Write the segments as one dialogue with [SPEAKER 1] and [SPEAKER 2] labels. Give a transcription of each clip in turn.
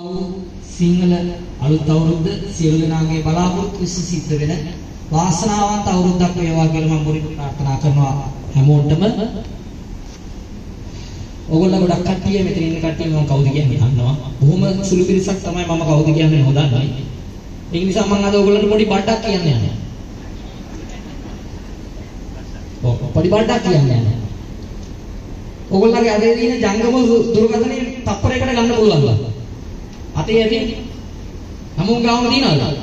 [SPEAKER 1] සිංහල අලුත් අවුරුද්ද සියලු දෙනාගේ බලාපොරොත්තු සිද්ධ වෙන වාසනාවන්ත අවුරුද්දක් වේවා කියලා මම මුලින්ම ප්‍රාර්ථනා කරනවා හැමෝටම. ඔයගොල්ලෝ ගොඩක් කට්ටිය මෙතන ඉන්න කට්ටිය මම කවුද කියන්නේ අහනවා. බොහොම සුළු පිරිසක් තමයි මම කවුද කියන්නේ නොදන්නේ. ඒ නිසා මම අද ඔයගොල්ලන්ට පොඩි බඩක් කියන්න යනවා. පොඩි බඩක් කියන්න යනවා. ඔයගොල්ලන්ගේ අතේ තියෙන ජංගම දුරකථනයේ තප්පරයකට ගන්න පුළුවන්ද? අතේ ඇති හැමෝම ගාම තියනවද?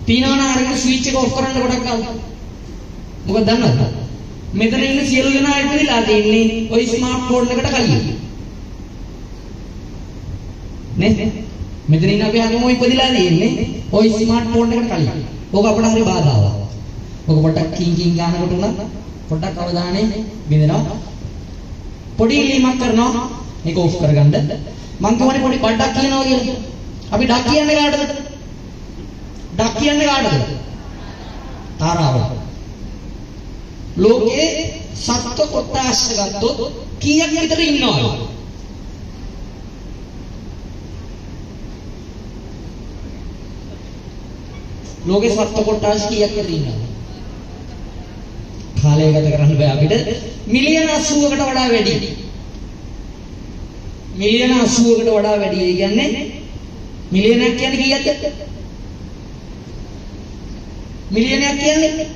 [SPEAKER 1] තියනවා නම් අරගෙන ස්විච් එක ඔෆ් කරන්න ගොඩක් ගන්න. මොකද දන්නවද? මෙතන ඉන්න සියලු දෙනා ඉතිරිලා තින්නේ ওই ස්මාර්ට් ෆෝන් එකට කලින්. නේ? මෙතන ඉන්න අපි හැමෝම ඉපදිලා තියෙන්නේ ওই ස්මාර්ට් ෆෝන් එකට කලින්. ඕක අපට හරි බාධාවක්. ඕක පොඩ්ඩක් කින් කින් ගන්නකොට උනත් පොඩ්ඩක් අවධානය බින්දෙනවා. පොඩි ඉල්ලීමක් කරනවා මේක ඔෆ් කරගන්න. මං කියන්නේ පොඩි බඩක් කියනවා කියලා. අපි ඩක් කියන්නේ කාටද? ඩක් කියන්නේ කාටද? තාරාවට. ලෝකේ සත්ව කොටස් ගත්තොත් කීයක් විතර ඉන්නවද? ලෝකේ සත්ව කොටස් කීයක් විතර ඉන්නවද? කාලය ගත කරන්න බෑ අපිට. මිලියන 80කට වඩා වැඩි. මිලියන 80කට වඩා වැඩි. ඒ කියන්නේ මිලියනයක් කියන්නේ කීයක්ද? මිලියනයක් කියන්නේ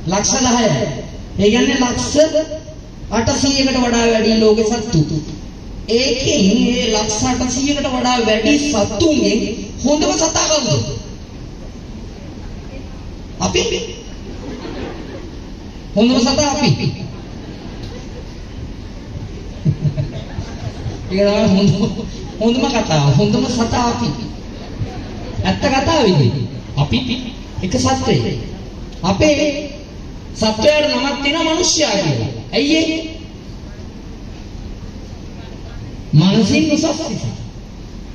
[SPEAKER 1] ලක්ෂ 10යි. ඒ කියන්නේ ලක්ෂ 800කට වඩා වැඩි ලෝකේ සත්තු. ඒකෙන් මේ ලක්ෂ 800කට වඩා වැඩි සත්තුන්ගෙන් හොඳම සතා කවුද? අපි. හොඳම සතා අපි. ඒක තමයි හොඳම කතාව. හොඳම සතා අපි. ඇත්ත කතාවේදී අපි එක සත්වයෙක්. අපේ සත්වයාට නමක් තියෙනවා මිනිස්සයා කියලා. ඇයි ඒ? මනසින් උසස් නිසා.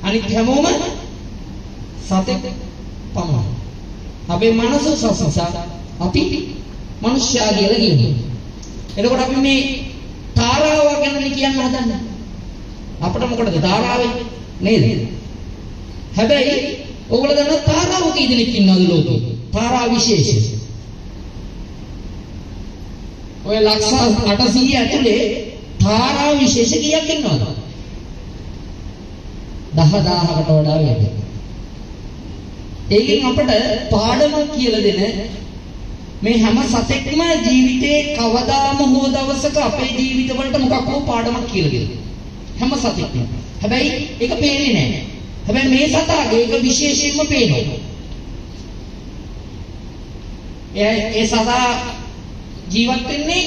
[SPEAKER 1] අනිත් හැමෝම සතෙක් පමණයි. අපේ මනස උසස් නිසා අපි මිනිස්සයා කියලා කියනවා. එතකොට අපි මේ තාරාව ගැන කියන්න හදන්නේ. අපිට මොකටද තාරාවේ නේද? හැබැයි ඔයගොල්ලෝ දන්නා තාරාව කී දෙනෙක් ඉන්නවද ලෝකේ? තාරා විශේෂ. ඔය ලක්ෂ 800 ඇතුලේ තාරා විශේෂ කීයක් ඉන්නවද? 10000කට වඩා වැඩි. ඒකෙන් අපිට පාඩමක් කියලා දෙන මේ හැම සතෙක්ම ජීවිතේ කවදාම හෝ දවසක අපේ ජීවිතවලට මොකක් හෝ පාඩමක් කියලා දෙනවා. හැම සතෙක්ම. හැබැයි ඒක පේන්නේ නැහැ. හැබැයි මේ සතාගේ ඒක විශේෂයෙන්ම පේනවා. ඒ සතා ජීවත් වෙන්නේ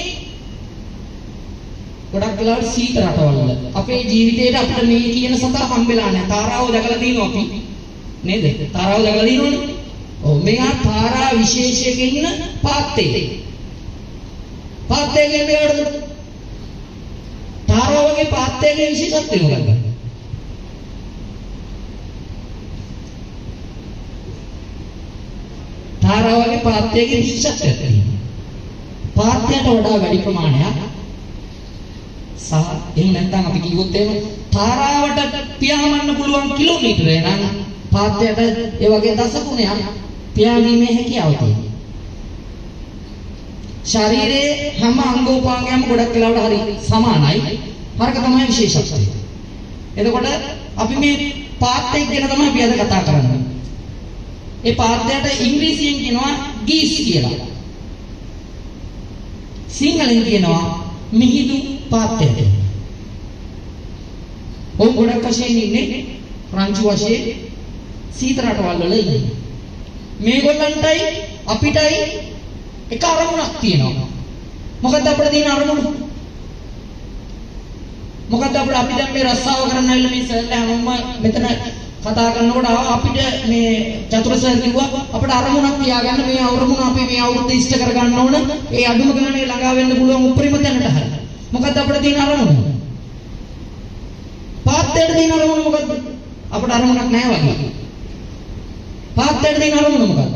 [SPEAKER 1] ගොඩක් වෙලාවට සීත රටවල. අපේ ජීවිතේට අපිට මේ කියන සතා හම්බෙලා නැහැ. තාරාව දැකලා තියෙනවා අපි. නේද? තාරාව දැකලා තියෙනවනේ. ඔව් මෙයා තාරා විශේෂයක ඉන්න පාත්තේ. පාත්තේ කියන්නේ මොකටද? තාරාව වගේ පාත්තේගේ විශේෂත්වය මොකක්ද? තාරාව වගේ පාත්තේගේ විශේෂත්වය තියෙනවා. පාත්තයට වඩා වැඩි ප්‍රමාණයක් සහ එහෙම නැත්නම් අපි කිව්වොත් එහෙම තාරාවට පියාඹන්න පුළුවන් කිලෝමීටරය නම් පාත්තයට ඒ වගේ දශගුණයක් පියාඹීමේ හැකියාව තියෙනවා. ශරීරයේ හැම අංගෝපාංගයක්ම ගොඩක් වෙලාවට හරි සමානයි. හරක තමයි විශේෂත්වය. එතකොට අපි මේ පාත්තය ගැන තමයි අපි අද කතා කරන්නේ. ඒ පාත්තයට ඉංග්‍රීසියෙන් කියනවා ගීස් කියලා. සිංහලෙන් කියනවා මිහිඳු පාත්තය. ඔව් ගොඩක් වශයෙන් ඉන්නේ රංචු වශයෙන් සීත රටවල් වල ඉන්නේ. මේගොල්ලන්ටයි අපිටයි එක අරමුණක් තියෙනවා. මොකද්ද අපිට තියෙන අරමුණ? මොකද්ද අපි දැන් මේ රස්සාව කරන්න ඇවිල්ලා මේ සර්ලා හැමෝම මෙතන කතා කරනකොට අපිට මේ චතුර සර් කිව්වා අපිට අරමුණක් තියාගන්න මේ අරමුණ අපි මේ අවුරුද්ද ඉෂ්ට කරගන්න ඕන. ඒ අඩුම ගානේ ළඟා වෙන්න පුළුවන් උපරිම තැනට හරි. මොකද්ද අපිට තියෙන අරමුණ? පාත්තේට තියෙන අරමුණ මොකද්ද? අපිට අරමුණක් නැහැ වගේ. පාත්තේට තියෙන අරමුණ මොකක්ද?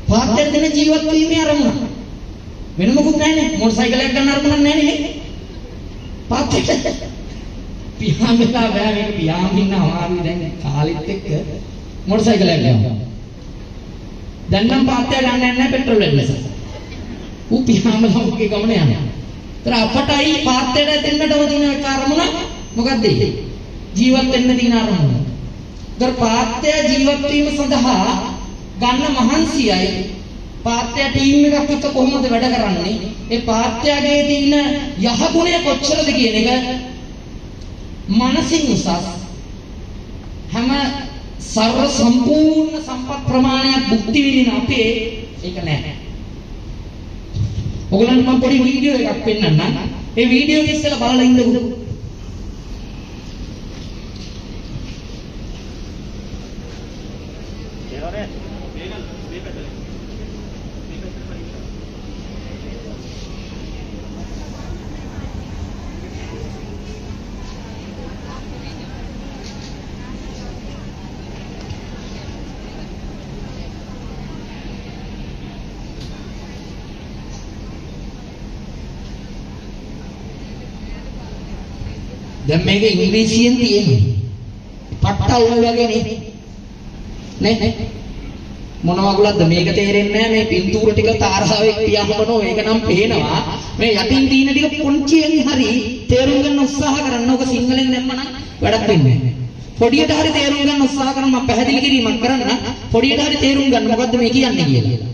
[SPEAKER 1] පාත්තේට තියෙන ජීවත් වීමේ අරමුණ. වෙන මොකුත් නැහැ නේ. මොටර් සයිකලයක් ගන්න අරමුණක් නැහැ නේ. පාත්තේට පියාඹලා බෑ මේක පියාඹින්න අමාරුයි දැන් කාලෙත් එක්ක මොටර් සයිකලයක් ගියා. දැන් නම් පාත්තය ගන්න නැහැ පෙට්‍රල් වෙන්න නිසා. ඌ පියාඹලා උගේ ගමන යනවා. ඒතර අපටයි පාත්තයට දෙන්නටම තියෙන කාර්මුණ මොකක්ද? ජීවත් වෙන්න තියෙන අරමුණ. ඒතර පාත්තය ජීවත් වීම සඳහා ගන්න මහන්සියයි පාත්තය ටීම් එකක් එක්ක කොහොමද වැඩ කරන්නේ? ඒ පාත්තයගේ තියෙන යහගුණය කොච්චරද කියන එක මනසින් උසස් හැම සර්ව සම්පූර්ණ සම්පත් ප්‍රමාණයක් භුක්ති විඳින අපේ ඒක නෑ. ඔයගලන්ට මම පොඩි වීඩියෝ එකක් පෙන්නන්නම්. ඒ වීඩියෝ එක ඉස්සෙල්ලා බලලා ඉන්නකෝ. දැන් මේක ඉංග්‍රීසියෙන් තියෙන්නේ. පට්ටවුල් වගේ නේ. මොන වගුලක්ද මේක තේරෙන්නේ නැහැ. මේ පින්තූර ටික තාරාවෙක් තියහමනෝ ඒක නම් පේනවා. මේ යටින් තියෙන ටික පොන්චියෙන් හරි තේරුම් ගන්න උත්සාහ කරන්න. ඔක සිංහලෙන් දැම්මනම් වැඩක් වෙන්නේ නැහැ. පොඩියට හරි තේරුම් ගන්න උත්සාහ කරන්න මම පැහැදිලි කිරීමක් කරන්න. පොඩියට හරි තේරුම් ගන්න මොකද්ද මේ කියන්නේ කියලා.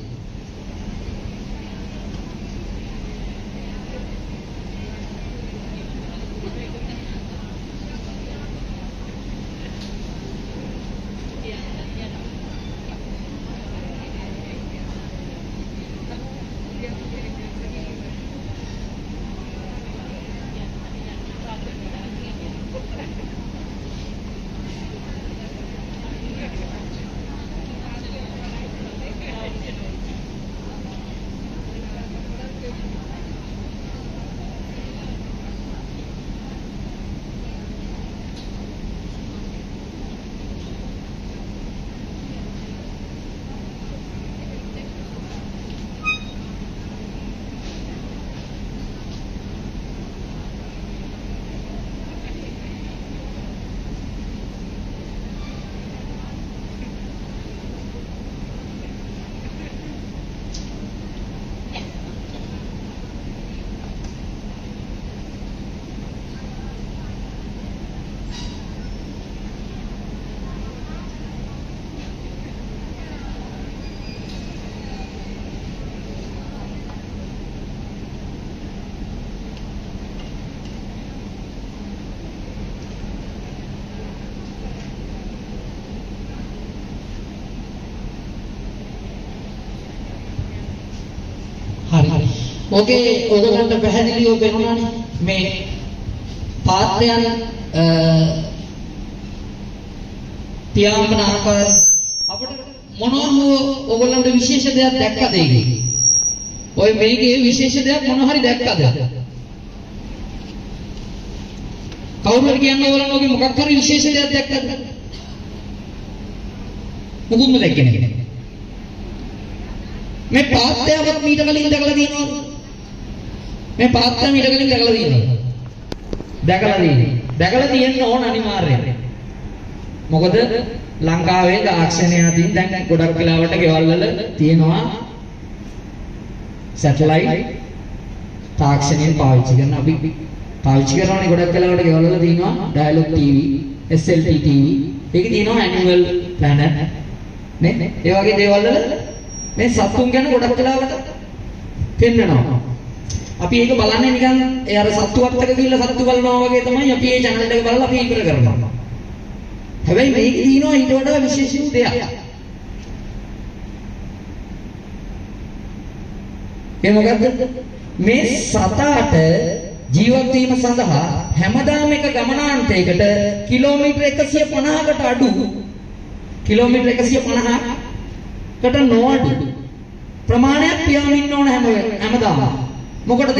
[SPEAKER 1] ඕකේ ඔයගොල්ලන්ට පැහැදිලිව පේනවනේ මේ පාත්‍යයන් පියාඹන ආකාරය අපිට මොනවා හෝ ඔයගොල්ලන්ට විශේෂ දෙයක් දැක්කද ඒකේ? ඔය මේකේ විශේෂ දෙයක් මොනවා හරි දැක්කද? කවුරු හරි කියන්නේ ඔයගොල්ලන් ඔගේ මොකක් හරි විශේෂ දෙයක් දැක්කද? මොකුත්ම දැක්කේ නැහැ. මේ පාත්‍යවත් මීට කලින් දැකලා තියෙනවද? මේ පාත්‍ය මීට කලින් දැකලා තියෙනවද? දැකලා තියෙන්න ඕන අනිවාර්යයෙන්. මොකද ලංකාවේ තාක්ෂණය අතින් දැන් ගොඩක් වෙලාවට ගෙවල් වල තියෙනවා සැටලයිට් තාක්ෂණයෙන් පාවිච්චි කරන අපි පාවිච්චි කරනවානේ ගොඩක් වෙලාවට ගෙවල් වල තියෙනවා ඩයලොග් ටීවී, SLT ටීවී. ඒකේ තියෙනවා ඇනිමල් ප්ලැනට් නේ? ඒ වගේ දේවල් වල මේ සතුන් ගැන ගොඩක් වෙලාවට පෙන්නනවා. අපි ඒක බලන්නේ නිකන් ඒ අර සත්තු වත්තක ගිහිල්ලා සත්තු බලනවා වගේ තමයි අපි මේ channel එක බලලා අපි ඉවර කරනවා. හැබැයි මේක දිනනවා ඊට වඩා විශේෂ දෙයක්. ඒ මොකද්ද? මේ සතාට ජීවත් වීම සඳහා හැමදාම එක ගමනාන්තයකට කිලෝමීටර් 150කට අඩු කිලෝමීටර් 150කට නොඅඩු ප්‍රමාණයක් පියාඹින්න ඕන හැමදාම. මොකටද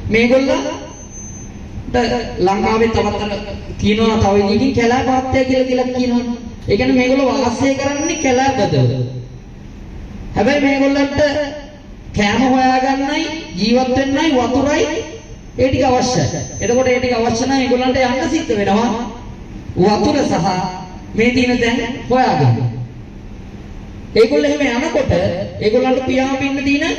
[SPEAKER 1] මේගොල්ලෝ ලංකාවේ තවත් කියනවා තව ඉතින් කැලෑ පාත්තය කියලා කියනවා. ඒ කියන්නේ මේගොල්ලෝ වාසය කරන්නේ කැලෑ බදවල. හැබැයි මේගොල්ලන්ට කෑම හොයාගන්නයි ජීවත් වෙන්නයි වතුරයි ඒ ටික අවශ්‍යයි. එතකොට ඒ ටික අවශ්‍ය නම් ඒගොල්ලන්ට යන්න සිද්ධ වෙනවා වතුර සහ මේ තියෙන දැන් හොයාගන්න. ඒගොල්ලෝ එහෙම යනකොට ඒගොල්ලන්ට පියාඹින්න තියෙන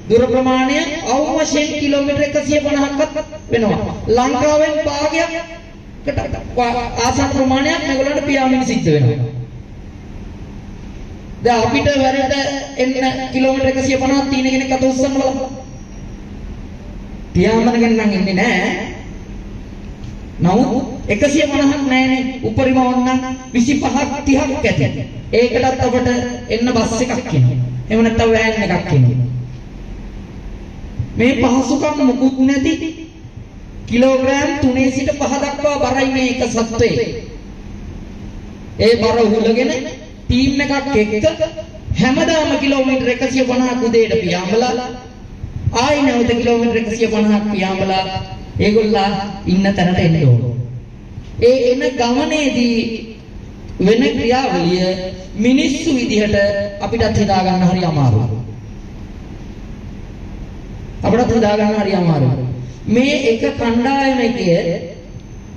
[SPEAKER 1] දුර ප්‍රමාණය අවම වශයෙන් කිලෝමීටර් 150ක්වත් වෙනවා. ලංකාවෙන් භාගයකට ආසන්න ප්‍රමාණයක් මේගොල්ලන්ට පියාඹින්න සිද්ධ වෙනවා. දැන් අපිට වැඩට එන්න කිලෝමීටර් 150ක් තියෙන කෙනෙක් අත උස්සන්න බලන්න. පියාඹනගෙන නම් එන්නේ නැහැ. නමුත් 150ක් නැහැනේ. උපරිම ඕනනම් 25ක් 30ක් ඇති. ඒකටත් අපට එන්න බස් එකක් එනවා. එහෙම නැත්නම් වෑන් එකක් එනවා. මේ පහසුකම් මුකුත් නැති කිලෝග්‍රෑම් 3 සිට 5 දක්වා බරයි මේ එක සත්වයේ. ඒ බර උහුලගෙන ටීම් එකක් එක්ක හැමදාම කිලෝමීටර් 150ක් උදේට පියාඹලා ආයි නැවත කිලෝමීටර් 150ක් පියාඹලා ඒගොල්ලා ඉන්න තැනට එන්න ඕන. ඒ එන ගමනේදී වෙන ක්‍රියාවලිය මිනිස්සු විදිහට අපිටත් හිතා ගන්න හරි අමාරුයි. අපිටත් හිතා ගන්න හරි අමාරුයි. මේ එක කණ්ඩායමකයේ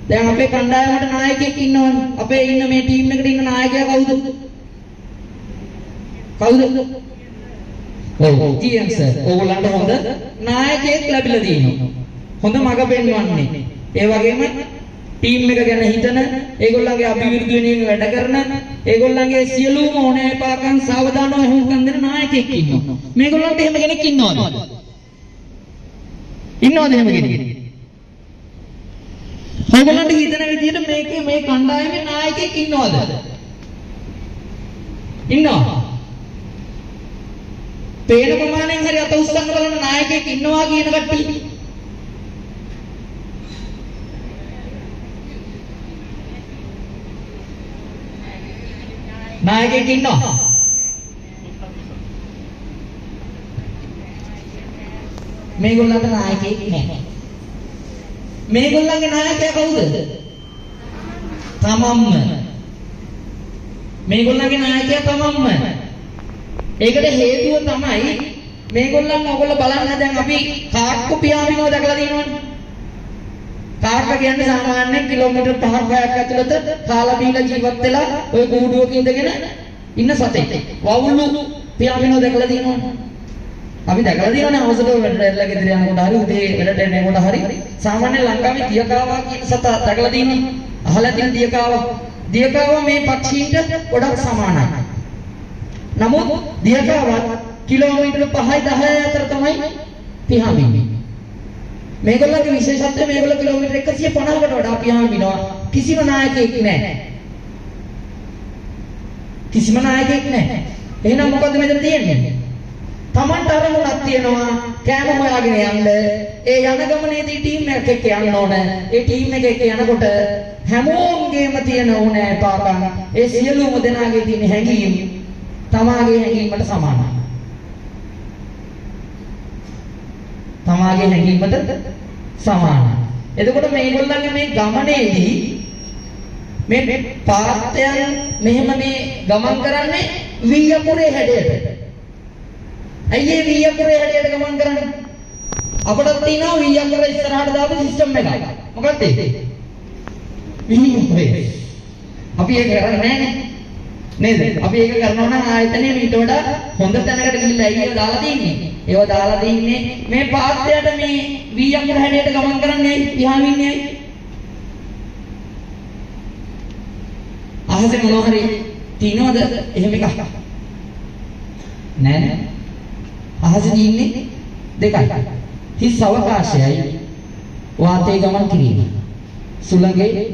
[SPEAKER 1] දැන් අපේ කණ්ඩායමට නායකයෙක් ඉන්නවනේ. අපේ ඉන්න මේ ටීම් එකට ඉන්න නායකයා කවුද? කවුද? ඔව් GM සර්. ඕගොල්ලන්ට හොඳ නායකයෙක් ලැබිලා තියෙනවා. හොඳ මඟ පෙන්වන්නේ. ඒ වගේම ටීම් එක ගැන හිතන, ඒගොල්ලන්ගේ අභිවෘද්ධිය වෙනුවෙන් වැඩ කරන, ඒගොල්ලන්ගේ සියලුම ඕනෑපාකම් සාවධානව හුඟක් දෙන නායකයෙක් ඉන්නවා. මේගොල්ලන්ට එහෙම කෙනෙක් ඉන්නවද? ඉන්නවද එහෙම කෙනෙක්? ඔයගොල්ලන්ට හිතන විදිහට මේකේ මේ කණ්ඩායමේ නායකයෙක් ඉන්නවද? ඉන්නවා. පේන ප්‍රමාණයෙන් හරි අත උස්සන්න බලන නායකයෙක් ඉන්නවා කියන කට්ටිය. නායකයෙක් ඉන්නවා. මේගොල්ලන්ට නායකයෙක් නැහැ. මේගොල්ලන්ගේ නායකයා කවුද? තමන්ම. මේගොල්ලන්ගේ නායකයා තමන්ම. ඒකට හේතුව තමයි මේගොල්ලන් ඔයගොල්ලෝ බලන්න දැන් අපි කාක්කු පියාඹිනව දැකලා තියෙනවනේ. කාක්ක කියන්නේ සාමාන්‍යයෙන් කිලෝමීටර් 5ක් 6ක් ඇතුළත කාලා බීලා ජීවත් වෙලා ඔය කූඩුවක ඉඳගෙන ඉන්න සතෙක්. වවුලු පියාඹිනව දැකලා තියෙනවනේ. අපි දැකලා තියෙනවනේ අවසර වැඩට ගෙදර යනකොට හරි උදේ වැඩට එනකොට හරි සාමාන්‍ය ලංකාවේ දියකාවා කියන සතා දැකලා තියෙන්නේ. අහලා තියෙන දියකාවා. දියකාවා මේ පක්ෂීන්ට ගොඩක් සමානයි. නමුත් දියකාවා කිලෝමීටර් 5යි 10යි අතර තමයි පියාඹින්නේ. මේගොල්ලන්ගේ විශේෂත්වය මේගොල්ලෝ කිලෝමීටර් 150කට වඩා පියාඹිනවා. කිසිම නායකයෙක් නැහැ. කිසිම නායකයෙක් නැහැ. එහෙනම් මොකද්ද මෙතන තියෙන්නේ? Tamanට අරමුණක් තියෙනවා කෑම හොයාගෙන යන්න. ඒ යන ගමනේදී ටීම් එකක් එක්ක යන්න ඕන. ඒ ටීම් එක එක්ක යනකොට හැමෝන්ගේම තියෙන ඕනෑ පාකම් ඒ සියලුම දෙනාගේ තියෙන හැඟීම් තමාගේ හැඟීමට සමානයි. තමාගේ හැඟීමට සමානයි. එතකොට මේගොල්ලන්ගේ මේ ගමනේදී මේ පාත්‍යයන් මෙහෙම මේ ගමන් කරන්නේ වීයපුරේ හැඩයට. ඇයි ඒ වීයපුරේ හැඩයට ගමන් කරන්නේ? අපිට තියෙනවා වීයපුර ඉස්සරහට දාපු සිස්ටම් එකක්. මොකක්ද ඒ? වීයපුරේ. අපි ඒක කරන්නේ නැහැ නේද? අපි ඒක කරනවා නම් ආයතනයේ ඊට වඩා හොඳ තැනකට ගිහිල්ලා ඒක දාලා තින්නේ. ඒව දාලා තින්නේ මේ පාත්‍යයට මේ වීයපුර හැඩයට ගමන් කරන්නේ ඇයි? පියාඹින්නේ ඇයි? අහසේ මොනවා හරි තියනවද එහෙම එකක්? නෑ නෑ. අහසේ තියෙන්නේ දෙකයි. හිස් අවකාශයයි වාතයේ ගමන් කිරීම. සුළඟේ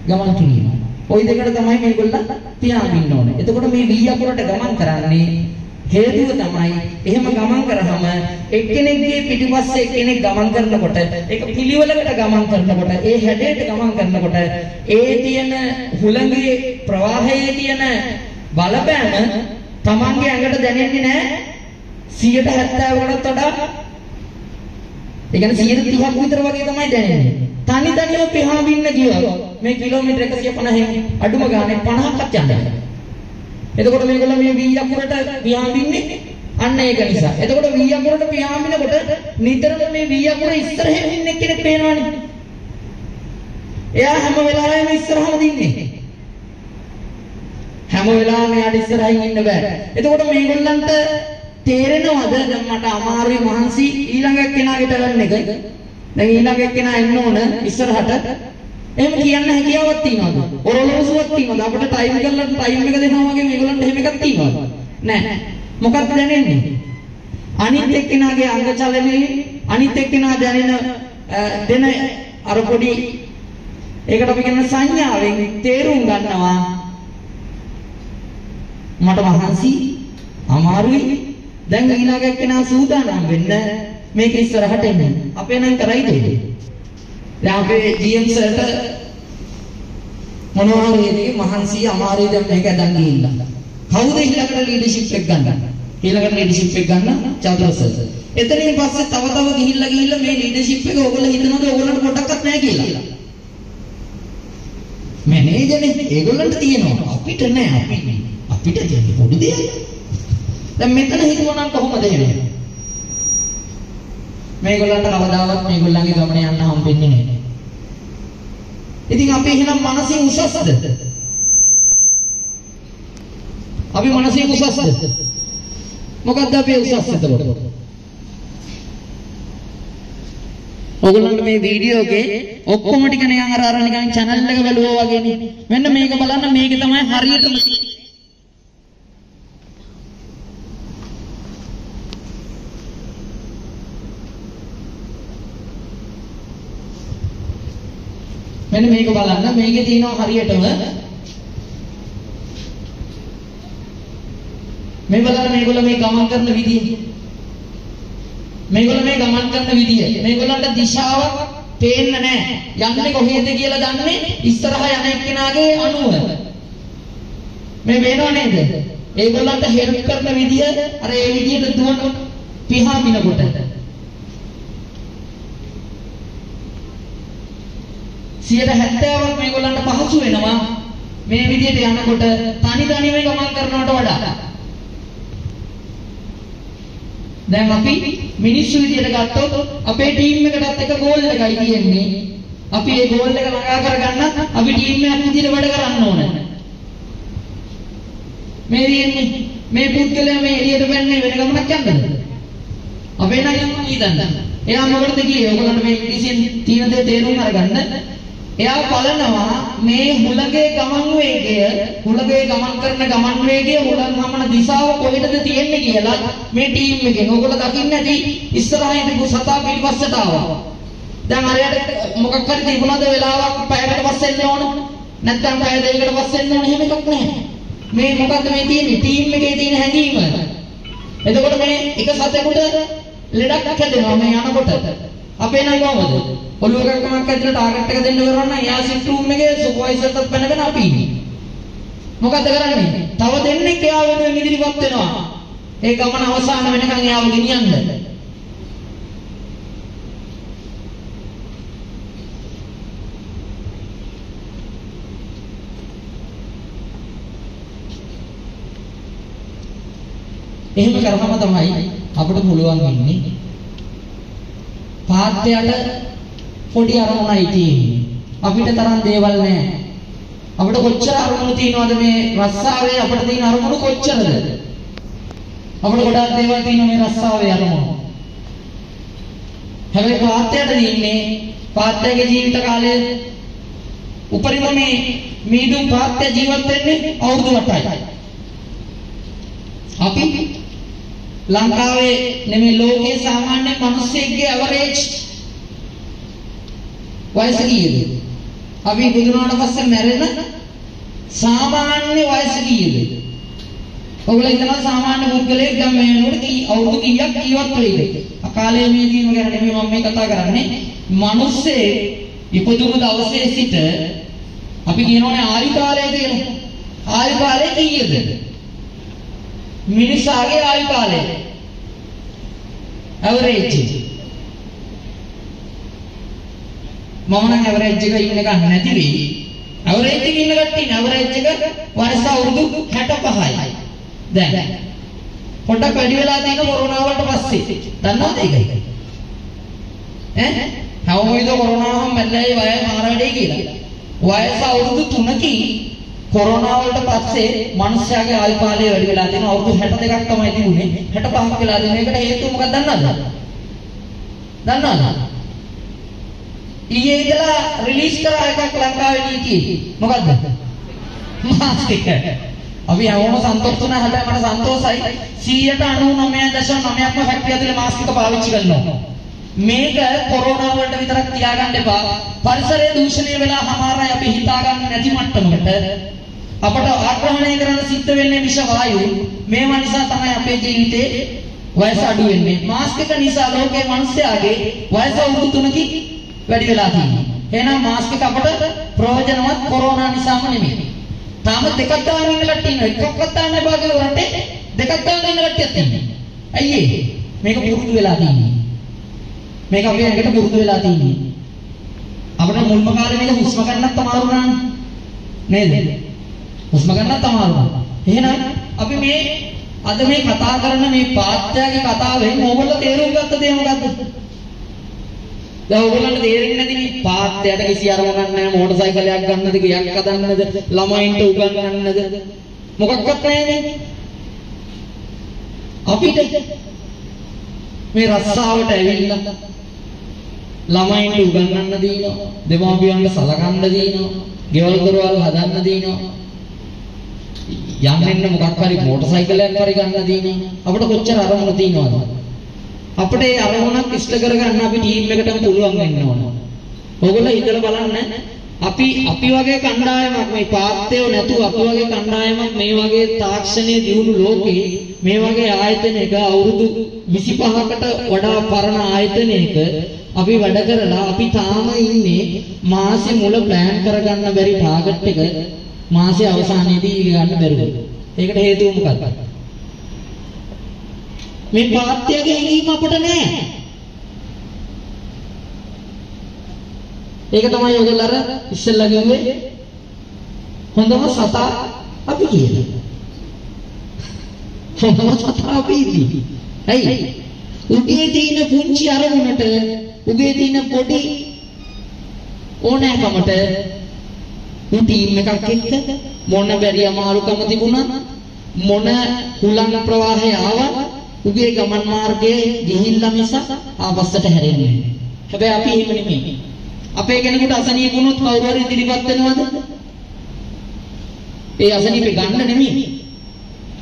[SPEAKER 1] ගමන් කිරීම. ওই දෙකට තමයි මේගොල්ලෝ පියාඹින්න ඕනේ. එතකොට මේ වීයපුරට ගමන් කරන්නේ හේතුව තමයි එහෙම ගමන් කරාම එක්කෙනෙක්ගේ පිටිපස්සේ එක්කෙනෙක් ගමන් කරනකොට ඒක පිළිවෙලකට ගමන් කරනකොට ඒ හැඩයට ගමන් කරනකොට ඒ තියෙන හුළඟේ ප්‍රවාහයේ තියෙන බලපෑම Tamange ඇඟට දැනෙන්නේ නැහැ 70%කටත් වඩා ඒ කියන්නේ 130ක් විතර වගේ තමයි දැනෙන්නේ. තනි තනියම පියාඹින්න ගියොත් මේ කිලෝමීටර් 150න් අඩුම ගානේ 50ක්වත් යන්නේ. එතකොට මේගොල්ලෝ මේ වීයපුරට පියාඹින්නේ අන්න ඒක නිසා. එතකොට වී අකුරට පියාඹිනකොට නිතරම මේ වී අකුර ඉස්සරහින් ඉන්න කෙනෙක් පේනවනේ. එයා හැම වෙලාවෙම ඉස්සරහම දින්නේ. හැම වෙලාවෙම යාට ඉස්සරහින් ඉන්න බෑ. එතකොට මේගොල්ලන්ට තේරෙනවද දැන් මට අමාරුයි මහන්සි ඊළඟ කෙනාට ගන්න එක? දැන් ඊළඟ කෙනා එන්න ඕන ඉස්සරහට. එහෙම කියන්න හැකියාවක් තියනවද? ඔරලෝසුවක් තියනවද? අපිට ටයිම් කරලා ටයිම් එක දෙනවා වගේ මේගොල්ලන්ට එහෙම එකක් තියනවද? නැහැ. මොකක්ද දැනෙන්නේ? අනිත් එක්කෙනාගේ අංග චලනයේ අනිත් එක්කෙනා දෙන අර පොඩි ඒකට අපි කියන සංඥාවෙන් තේරුම් ගන්නවා මට මහන්සි අමාරුයි දැන් ඊළඟ එක්කෙනා සූදානම් වෙන්න මේක ඉස්සරහට එන්න අපේ නම් කරයිද ඒක දැන් අපේ GM සර්ට මොනවා හරි මහන්සි අමාරුයි දැන් මේක දැන් ගිහිල්ලා කවුද ඊළඟට ලීඩර්ෂිප් එක ගන්න ඊළඟට ලීඩර්ෂිප් එක ගන්න චතුර සර් එතනින් පස්සේ තව ගිහිල්ලා මේ ලීඩර්ෂිප් එක ඕගොල්ලෝ හිතනවාද ඕගොල්ලන්ට පොඩක්වත් නැහැ කියලා මැනේජර්නේ ඒගොල්ලන්ට තියෙනවා අපිට නෑ අපිට තියෙන පොඩි දෙයක් දැන් මෙතන හිතුවනම් කොහොමද එන්නේ මේගොල්ලන්ට කවදාවත් මේගොල්ලන්ගේ ගමන යන්න හම්බෙන්නේ නැහැ ඉතින් අපි එහෙනම් මනසින් උසස්ද අපි මනසින් උසස්ද මොකක්ද අපි උසස් එතකොට ඔයගොල්ලන්ට මේ වීඩියෝ එකේ ඔක්කොම ටික නිකන් අර නිකන් channel එක බලුවා වගේනේ. මෙන්න මේක බලන්න මේක තමයි හරියටම මෙන්න මේක බලන්න මේකේ තියෙනවා හරියටම මේ බලන්න මේගොල්ලෝ මේ ගමන් කරන විදිය මේගොල්ලෝ මේ ගමන් කරන විදිය මේගොල්ලන්ට දිශාවක් පේන්නේ නැහැ යන්නේ කොහෙද කියලා දන්නේ ඉස්සරහා යන එක්කෙනාගේ අනුව මේ වෙනව නේද ඒගොල්ලන්ට හෙල්ප් කරන විදිය අර ඒ විදියට දුවන පිහාමිනකොට 70%ක් මේගොල්ලන්ට පහසු වෙනවා මේ විදියට යනකොට තනි තනිව ගමන් කරනවට වඩා දැන් අපි මිනිස්සු විදියට ගත්තොත් අපේ ටීම් එකටත් එක ගෝල් එකයි තියෙන්නේ. අපි ඒ ගෝල් එක ළඟා කරගන්න අපි ටීම් එකක් විදියට වැඩ කරන්න ඕන. මේ තියෙන්නේ මේ පුද්ගලයා මේ එළියට බැන්නේ වෙන ගමනක් යන්නද? අපේ නම් යන්න හිතන්න. එයා මොකටද කියේ? ඔයගොල්ලන්ට මේ ඉංග්‍රීසියෙන් තියෙන දේ තේරුම් අරගන්න. එයා බලනවා මේ හුලගේ ගමන් වේගය හුලගේ ගමන් කරන ගමන් වේගය හුලන් ගමන දිශාව කොහෙටද තියෙන්නේ කියලා මේ ටීම් එකෙන් ඔයගොල්ලෝ දකින්න ඇති ඉස්සරහින් තිබු සතා පිටිපස්සට ආවා. දැන් අරයට මොකක් හරි තිබුණාද වෙලාවක් පැයකට පස්සේ එන්න ඕන නැත්නම් පැය දෙකකට පස්සේ එන්න ඕන එහෙම එකක් නැහැ. මේ මොකද්ද මේ තියෙන්නේ ටීම් එකේ තියෙන හැඟීම. එතකොට මේ එක සතෙකුට ලෙඩක් හැදෙනවා මේ යනකොට. අපේ නම් කොහමද? ඔළුව එකකමක් ඇතුළේ ටාගට් එක දෙන්න කරනවා නම් එයා සිට් රූම් එකේ සුපර්වයිසර්ටත් පැනගෙන අපි ඉන්නේ. මොකද කරන්නේ? තව දෙන්නෙක් එයා වෙනුවෙන් ඉදිරිපත් වෙනවා. ඒ ගමන අවසාන වෙනකන් එයාව ගෙනියන්න. එහෙම කරාම තමයි අපිට පුළුවන් ඉන්නේ. පාත්‍යයට පොඩි අරමුණයි තියෙන්නේ. අපිට තරම් දේවල් නැහැ. අපිට කොච්චර අරමුණු තියෙනවද මේ රස්සාවේ අපිට තියෙන අරමුණු කොච්චරද? අපිට ගොඩාක් දේවල් තියෙනවා මේ රස්සාවේ අරමුණු. හැබැයි පාත්‍යයට දින්නේ පාත්‍යගේ ජීවිත කාලය උපරිම මේ මීදුම් පාත්‍ය ජීවත් වෙන්නේ අවුරුදු 8යි. අපි ලංකාවේ නෙමෙයි ලෝකයේ සාමාන්‍ය මිනිස්සෙක්ගේ ඇවරේජ් වයස කීයද? අපි බුදුනාට පස්සේ මැරෙන සාමාන්‍ය වයස කීයද? ඔයගොල්ලෝ හිතනවා සාමාන්‍ය පුද්ගලයෙක් දැන් මේ වෙනකොට අවුරුදු කීයක් ජීවත් වෙයිද? අකාලයේ මේ දිනු ගැන නෙමෙයි මම මේ කතා කරන්නේ. මිනිස්සේ ඉපදුණු දවසේ සිට අපි කියනෝනේ ආයු කාලය කියලා. ආයු කාලය කීයද? මිනිසාගේ ආයු කාලය ඇවරේජ් මම නම් ඇවරේජ් එක ඉන්න එක නැති වෙයි ඇවරේජ් එකේ ඉන්න කට්ටිය ඇවරේජ් එක වයස අවුරුදු 65යි දැන් පොඩ්ඩක් වැඩි වෙලා තියෙන කොරෝනා වලට පස්සේ. දන්නවද ඒකයි? හැමෝම කොරෝනාවම මැරෙලා වයස මාර වැඩේ කියලා. වයස අවුරුදු 3කින් කොරෝනා වලට පස්සේ මිනිස්යාගේ ආයු කාලය වැඩි වෙලා තියෙනවා. අවුරුදු 62ක් තමයි තිබුණේ. 65ක් වෙලා තියෙන එකට හේතුව මොකක්ද දන්නවද? දන්නවද? ඊයේ ඉඳලා රිලීස් කරා එකක් ලංකාවේ නීතියේ. මොකද්ද? මාස්ක් එක. අපි හැමෝම සන්තෝෂ වුණා. හැබැයි මට සන්තෝෂයි 99.9%ක්ම ෆැක්ටරි ඇතුලේ මාස්ක් එක පාවිච්චි කරනවා. මේක කොරෝනා වලට විතරක් තියාගන්න එපා. පරිසරය දූෂණය වෙලා හමාරයි අපි හිතාගන්න නැති මට්ටමකට අපට ආග්‍රහණය කරන්න සිද්ධ වෙන්නේ විෂ වායු. මේවා නිසා තමයි අපේ ජීවිතේ වයස අඩු වෙන්නේ. මාස්ක් එක නිසා ලෝකේ මිනිස්යාගේ වයස අවුරුදු 3කින් වැඩි වෙලා තියෙනවා. එහෙනම් මාස්ක් එක අපට ප්‍රයෝජනවත් කොරෝනා නිසාම නෙමෙයි. තාම දෙකක් දාගෙන ඉන්න කට්ටිය ඉන්නවා. එකක්වත් දාන්න එපා කියලා රටේ දෙකක් දාගෙන ඉන්න කට්ටියක් ඉන්නවා. ඇයි ඒ? මේක පුරුදු වෙලා තියෙන්නේ. මේක අපේ ඇඟට පුරුදු වෙලා තියෙන්නේ. අපිට මුල්ම කාලේ මේක හුස්ම ගන්නත් අමාරු නේද? හුස්ම ගන්නත් අමාරු. එහෙනම් අපි මේ අද මේ කතා කරන මේ පාත්‍යාගේ කතාවෙන් ඕගොල්ලෝ තේරුම් ගත්ත දේ මොකද්ද? දැන් ඕගොල්ලන්ට තේරෙන්නේ නැති මේ පාත්‍යාට කිසි අරමුණක් නැහැ. මෝටර් සයිකලයක් ගන්නද, ගියක් හදන්නද, ළමයින්ට උගන්වන්නද මොකක්වත් නැහැනේ. අපිට මේ රස්සාවට ඇවිල්ලා ළමයින්ට උගන්වන්න දිනවා, දෙමාපියන්ට සලකන්න දිනවා, ගෙවල් දොරවල් හදන්න දිනවා, යන්න මොකක් හරි මෝටර් සයිකලයක් හරි ගන්න දිනවා. අපිට කොච්චර අරමුණ තියෙනවද? අපිට ඒ අරමුණක් ඉෂ්ට කරගන්න අපි ටීම් එකටම පුළුවන් වෙන්න ඕන. ඕගොල්ලෝ හිතලා බලන්න අපි වගේ කණ්ඩායමක් මේ පාත්තේව නැතුව අපි වගේ කණ්ඩායමක් මේ වගේ තාක්ෂණයේ දියුණු ලෝකේ මේ වගේ ආයතනයක අවුරුදු 25කට වඩා පරණ ආයතනයක අපි වැඩ කරලා අපි තාම ඉන්නේ මාසෙ මුල ප්ලෑන් කරගන්න බැරි ටාගට් එක මාසෙ අවසානයේදී ඉල්ල ගන්න බැරුව. ඒකට හේතුව මොකක්ද? මේ පාත්‍යගේ හැඟීම අපිට නැහැ. ඒක තමයි ඔයගොල්ලෝ අර ඉස්සෙල්ලා කිව්වේ හොඳම සතා අපි කියලා. හොඳම සතා අපි ඉන්නේ. ඇයි? උගේ තියෙන පුංචි අරමුණට උගේ තියෙන පොඩි ඕනෑකමට ටීම් එකක් එක්ක මොන බැරි අමාරුකම තිබුණත් මොන හුලං ප්‍රවාහය ආවත් උගේ ගමන් මාර්ගයේ ගිහිල්ලා මිස ආපස්සට හැරෙන්නේ නැහැ. හැබැයි අපි එහෙම නෙමෙයි. අපේ කෙනෙකුට අසනීප වුණොත් කවුරු හරි ඉදිරිපත් වෙනවද? ඒ අසනීපේ ගන්න නෙමෙයි.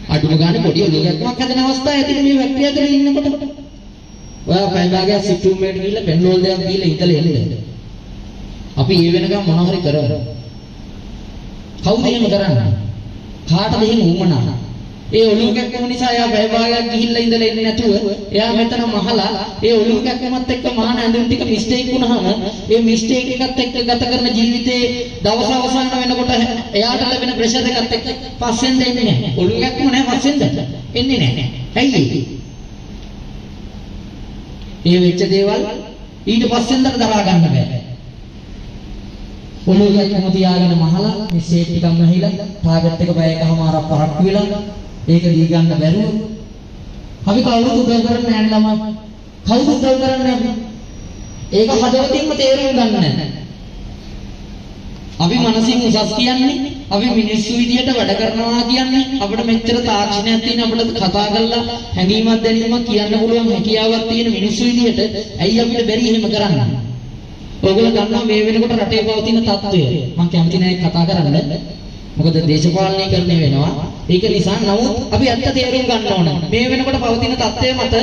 [SPEAKER 1] අඩුම ගානේ පොඩි ඔලුවක්මක් හදන අවස්ථාව ඇතිනේ මේ වැක්කිය ඇතුලේ ඉන්නකොට. ඔයා පැය භාගයක් සිටුම් මේට ගිහිල්ලා පෙන්ඩෝල් දෙකක් දීලා ඉඳලා එන්න. අපි ඒ වෙනකම් මොනවා හරි කරමු. කවුද එහෙම කරන්නේ? කාටද එහෙම උවමනා? ඒ ඔලුව කැක්කම නිසා එයා පැය භාගයක් ගිහිල්ලා ඉඳලා එන්නේ නැතුව එයා මෙතන මහලා ඒ ඔලුව කැක්කමත් එක්ක මහාන ඇඳුම් ටික මිස්ටේක් වුණාම ඒ මිස්ටේක් එකත් එක්ක ගත කරන ජීවිතේ දවස අවසන් වෙනකොට එයාට ලැබෙන ප්‍රෙෂර් එකත් එක්ක පස්සෙන් දෙන්නේ නැහැ. ඔලුව කැක්කම නැහැ පස්සෙන්ද? එන්නේ නැහැ. ඇයි ඒ වෙච්ච දේවල් ඊට පස්සෙන්ද දරා ගන්න බෑ. ඔලුව කැක්කම තියාගෙන මහලා මිස්ටේක් ටිකක් මහිලා ටාගට් එක පැයකමාරක් පරක්කු වෙලා ඒක දී ගන්න බැරුව අපි කවුරුත් උදව් කරන්නේ නැහැ ළමයි. කවුරුත් උදව් කරන්නේ නැහැ. ඒක හදවතින්ම තේරුම් ගන්න නැහැ. අපි මනසින් උසස් කියන්නේ අපි මිනිස්සු විදියට වැඩ කරනවා කියන්නේ අපිට මෙච්චර තාක්ෂණයක් තියෙන අපිට කතා කරලා හැඟීමක් දැනීමක් කියන්න පුළුවන් හැකියාවක් තියෙන මිනිස්සු විදියට ඇයි අපිට බැරි එහෙම කරන්න? ඔයගොල්ලෝ දන්නවා මේ වෙනකොට රටේ පවතින තත්ත්වය. මම කැමති නැහැ කතා කරන්න. මොකද දේශපාලනීකරණය වෙනවා. ඒක නිසා නමුත් අපි ඇත්ත තේරුම් ගන්න ඕන. මේ වෙනකොට පවතින තත්ත්වය මත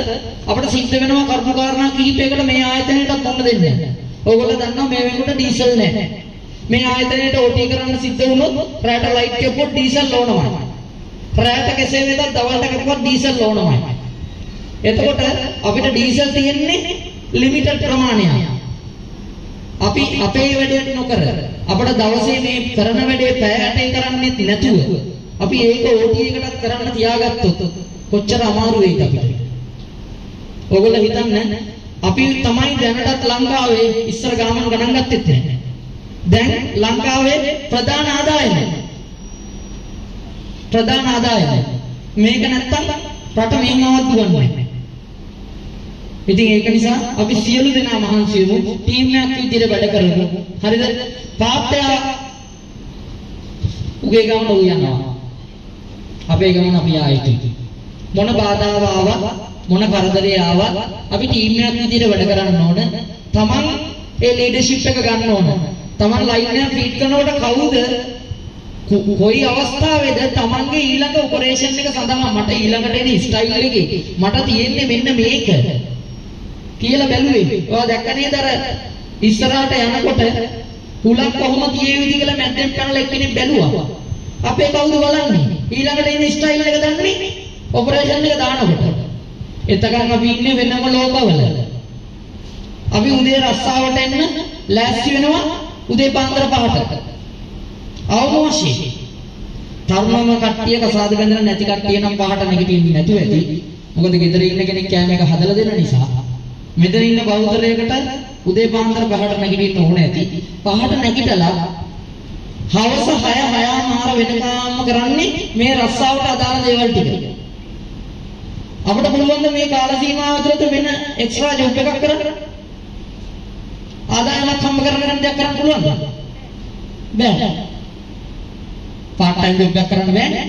[SPEAKER 1] අපිට සිද්ධ වෙනවා කර්මකාරණා කිහිපයකට මේ ආයතනයටත් මොන දෙන්නේ. ඔයගොල්ලෝ දන්නවා මේ වෙනකොට ඩීසල් නැහැ. මේ ආයතනයට ඕටී කරන්න සිද්ධ වුණොත් රැට ලයිට් එකපොත් ඩීසල් ඕනමයි. රැට කෙසේ වෙතත් දවල්ට කරපුවත් ඩීසල් ඕනමයි. එතකොට අපිට ඩීසල් තියෙන්නේ ලිමිටඩ් ප්‍රමාණයක්. අපි අපේ වැඩේට නොකර අපිට දවසේ මේ කරන වැඩේ පැයකට කරන්නේ නැතුව අපි ඒක ඕටී එකකට කරන්න තියාගත්තොත් කොච්චර අමාරු වෙයිද අපිට. ඔයගොල්ලෝ හිතන්න අපි තමයි දැනටත් ලංකාවේ ඉස්සර ගාමන් ගණන් ගත්තෙත් නැහැ. දැන් ලංකාවේ ප්‍රධාන ආදායම මේක නැත්තම් රට මෙහෙමවත් දුවන්නේ. ඉතින් ඒක නිසා අපි සියලු දෙනා මහන්සි වෙමු, ටීම් එකක් විදිහට වැඩ කරමු. හරිද? තාත්තයා උගේ ගමන ඌ යනවා. අපේ ගමන අපි ආයෙත්. මොන බාධාව ආවත් මොන කරදරේ ආවත් අපි ටීම් එකක් විදිහට වැඩ කරන්න ඕන. තමන් ඒ ලීඩර්ෂිප් එක ගන්න ඕන. තමන් ලයින් එක ෆීඩ් කරනකොට කවුද කොයි අවස්ථාවේද තමන්ගේ ඊළඟ ඔපරේෂන් එක සඳහා මට ඊළඟට එන ස්ටයිල් එකේ මට තියෙන්නේ මෙන්න මේක කියලා බැලුවේ. ඔයා දැක්ක නේද අර ඉස්සරහට යනකොට හුලක් කොහොම කියෙවිද කියලා මැද්දෙන් පැනලා එක්කෙනෙක් බැලුවා. අපේ කවුද බලන්නේ? ඊළඟට එන ස්ටයිල් එක දන්නේ ඔපරේෂන් එක දානකොට. එතකන් අපි ඉන්නේ වෙනම ලෝකවල. අපි උදේ රස්සාවට එන්න ලෑස්ති වෙනවා උදේ පාන්දර 5ට. අවමෝෂි. තරුණම කට්ටිය කසාද බැඳලා නැති කට්ටිය නම් 5ට නැගිටින්නේ නැතුව ඇති. මොකද ගෙදර ඉන්න කෙනෙක් කෑම එක හදලා දෙන නිසා. මෙතන ඉන්න බෞද්ධරයකට උදේ පාන්දර 5ට නැගිටින්න ඕන ඇති. 5ට නැගිටලා හවස 6:00 වෙනකම්ම කරන්නේ මේ රස්සාවට අදාළ දේවල් ටික. අපිට පුළුවන් ද මේ කාල සීමාව ඇතුළත වෙන එක්ස්ට්‍රා ජොබ් එකක් කරන්න? ආදායමක් හම්බ කරගන්න දෙයක් කරන්න පුළුවන්ද? බෑ. පාර්ට් ටයිම් ජොබ් එකක් කරන්න බෑනේ.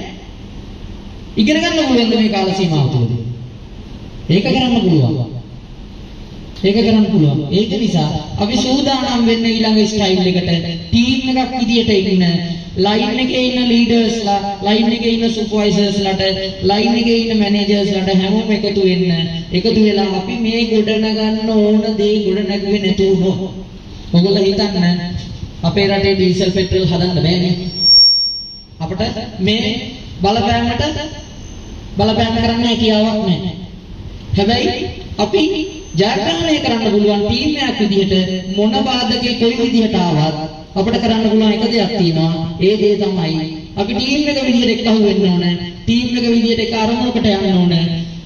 [SPEAKER 1] ඉගෙන ගන්න පුළුවන් ද මේ කාල සීමාව ඇතුළත? ඒක කරන්න පුළුවන්. ඒක කරන්න පුළුවන්. ඒක නිසා අපි සූදානම් වෙන්න ඊළඟ ස්ටයිල් එකට ටීම් එකක් විදියට ඉන්න ලයින් එකේ ඉන්න ලීඩර්ස්ලා, ලයින් එකේ ඉන්න සුපර්වයිසර්ස්ලාට, ලයින් එකේ ඉන්න මැනේජර්ස්ලාට හැමෝම එකතු වෙන්න. එකතු වෙලා අපි මේ ගොඩනගන්න ඕන දේ ගොඩනගුවේ නැතුව උනොත් ඔයගොල්ලෝ හිතන්න අපේ රටේ ඩීසල් පෙට්‍රල් හදන්න බෑනේ. අපිට මේ බලපෑම කරන්න හැකියාවක් නැහැ. හැබැයි අපි ජයග්‍රහණය කරන්න පුළුවන් ටීම් එකක් විදිහට මොන බාධකේ කොයි විදිහට ආවත් අපිට කරන්න පුළුවන් එක දෙයක් තියෙනවා. ඒ දේ තමයි අපි ටීම් එක විදිහට එක්කහුව වෙන්න ඕන. ටීම් එක විදිහට එක අරමුණකට යන්න ඕන.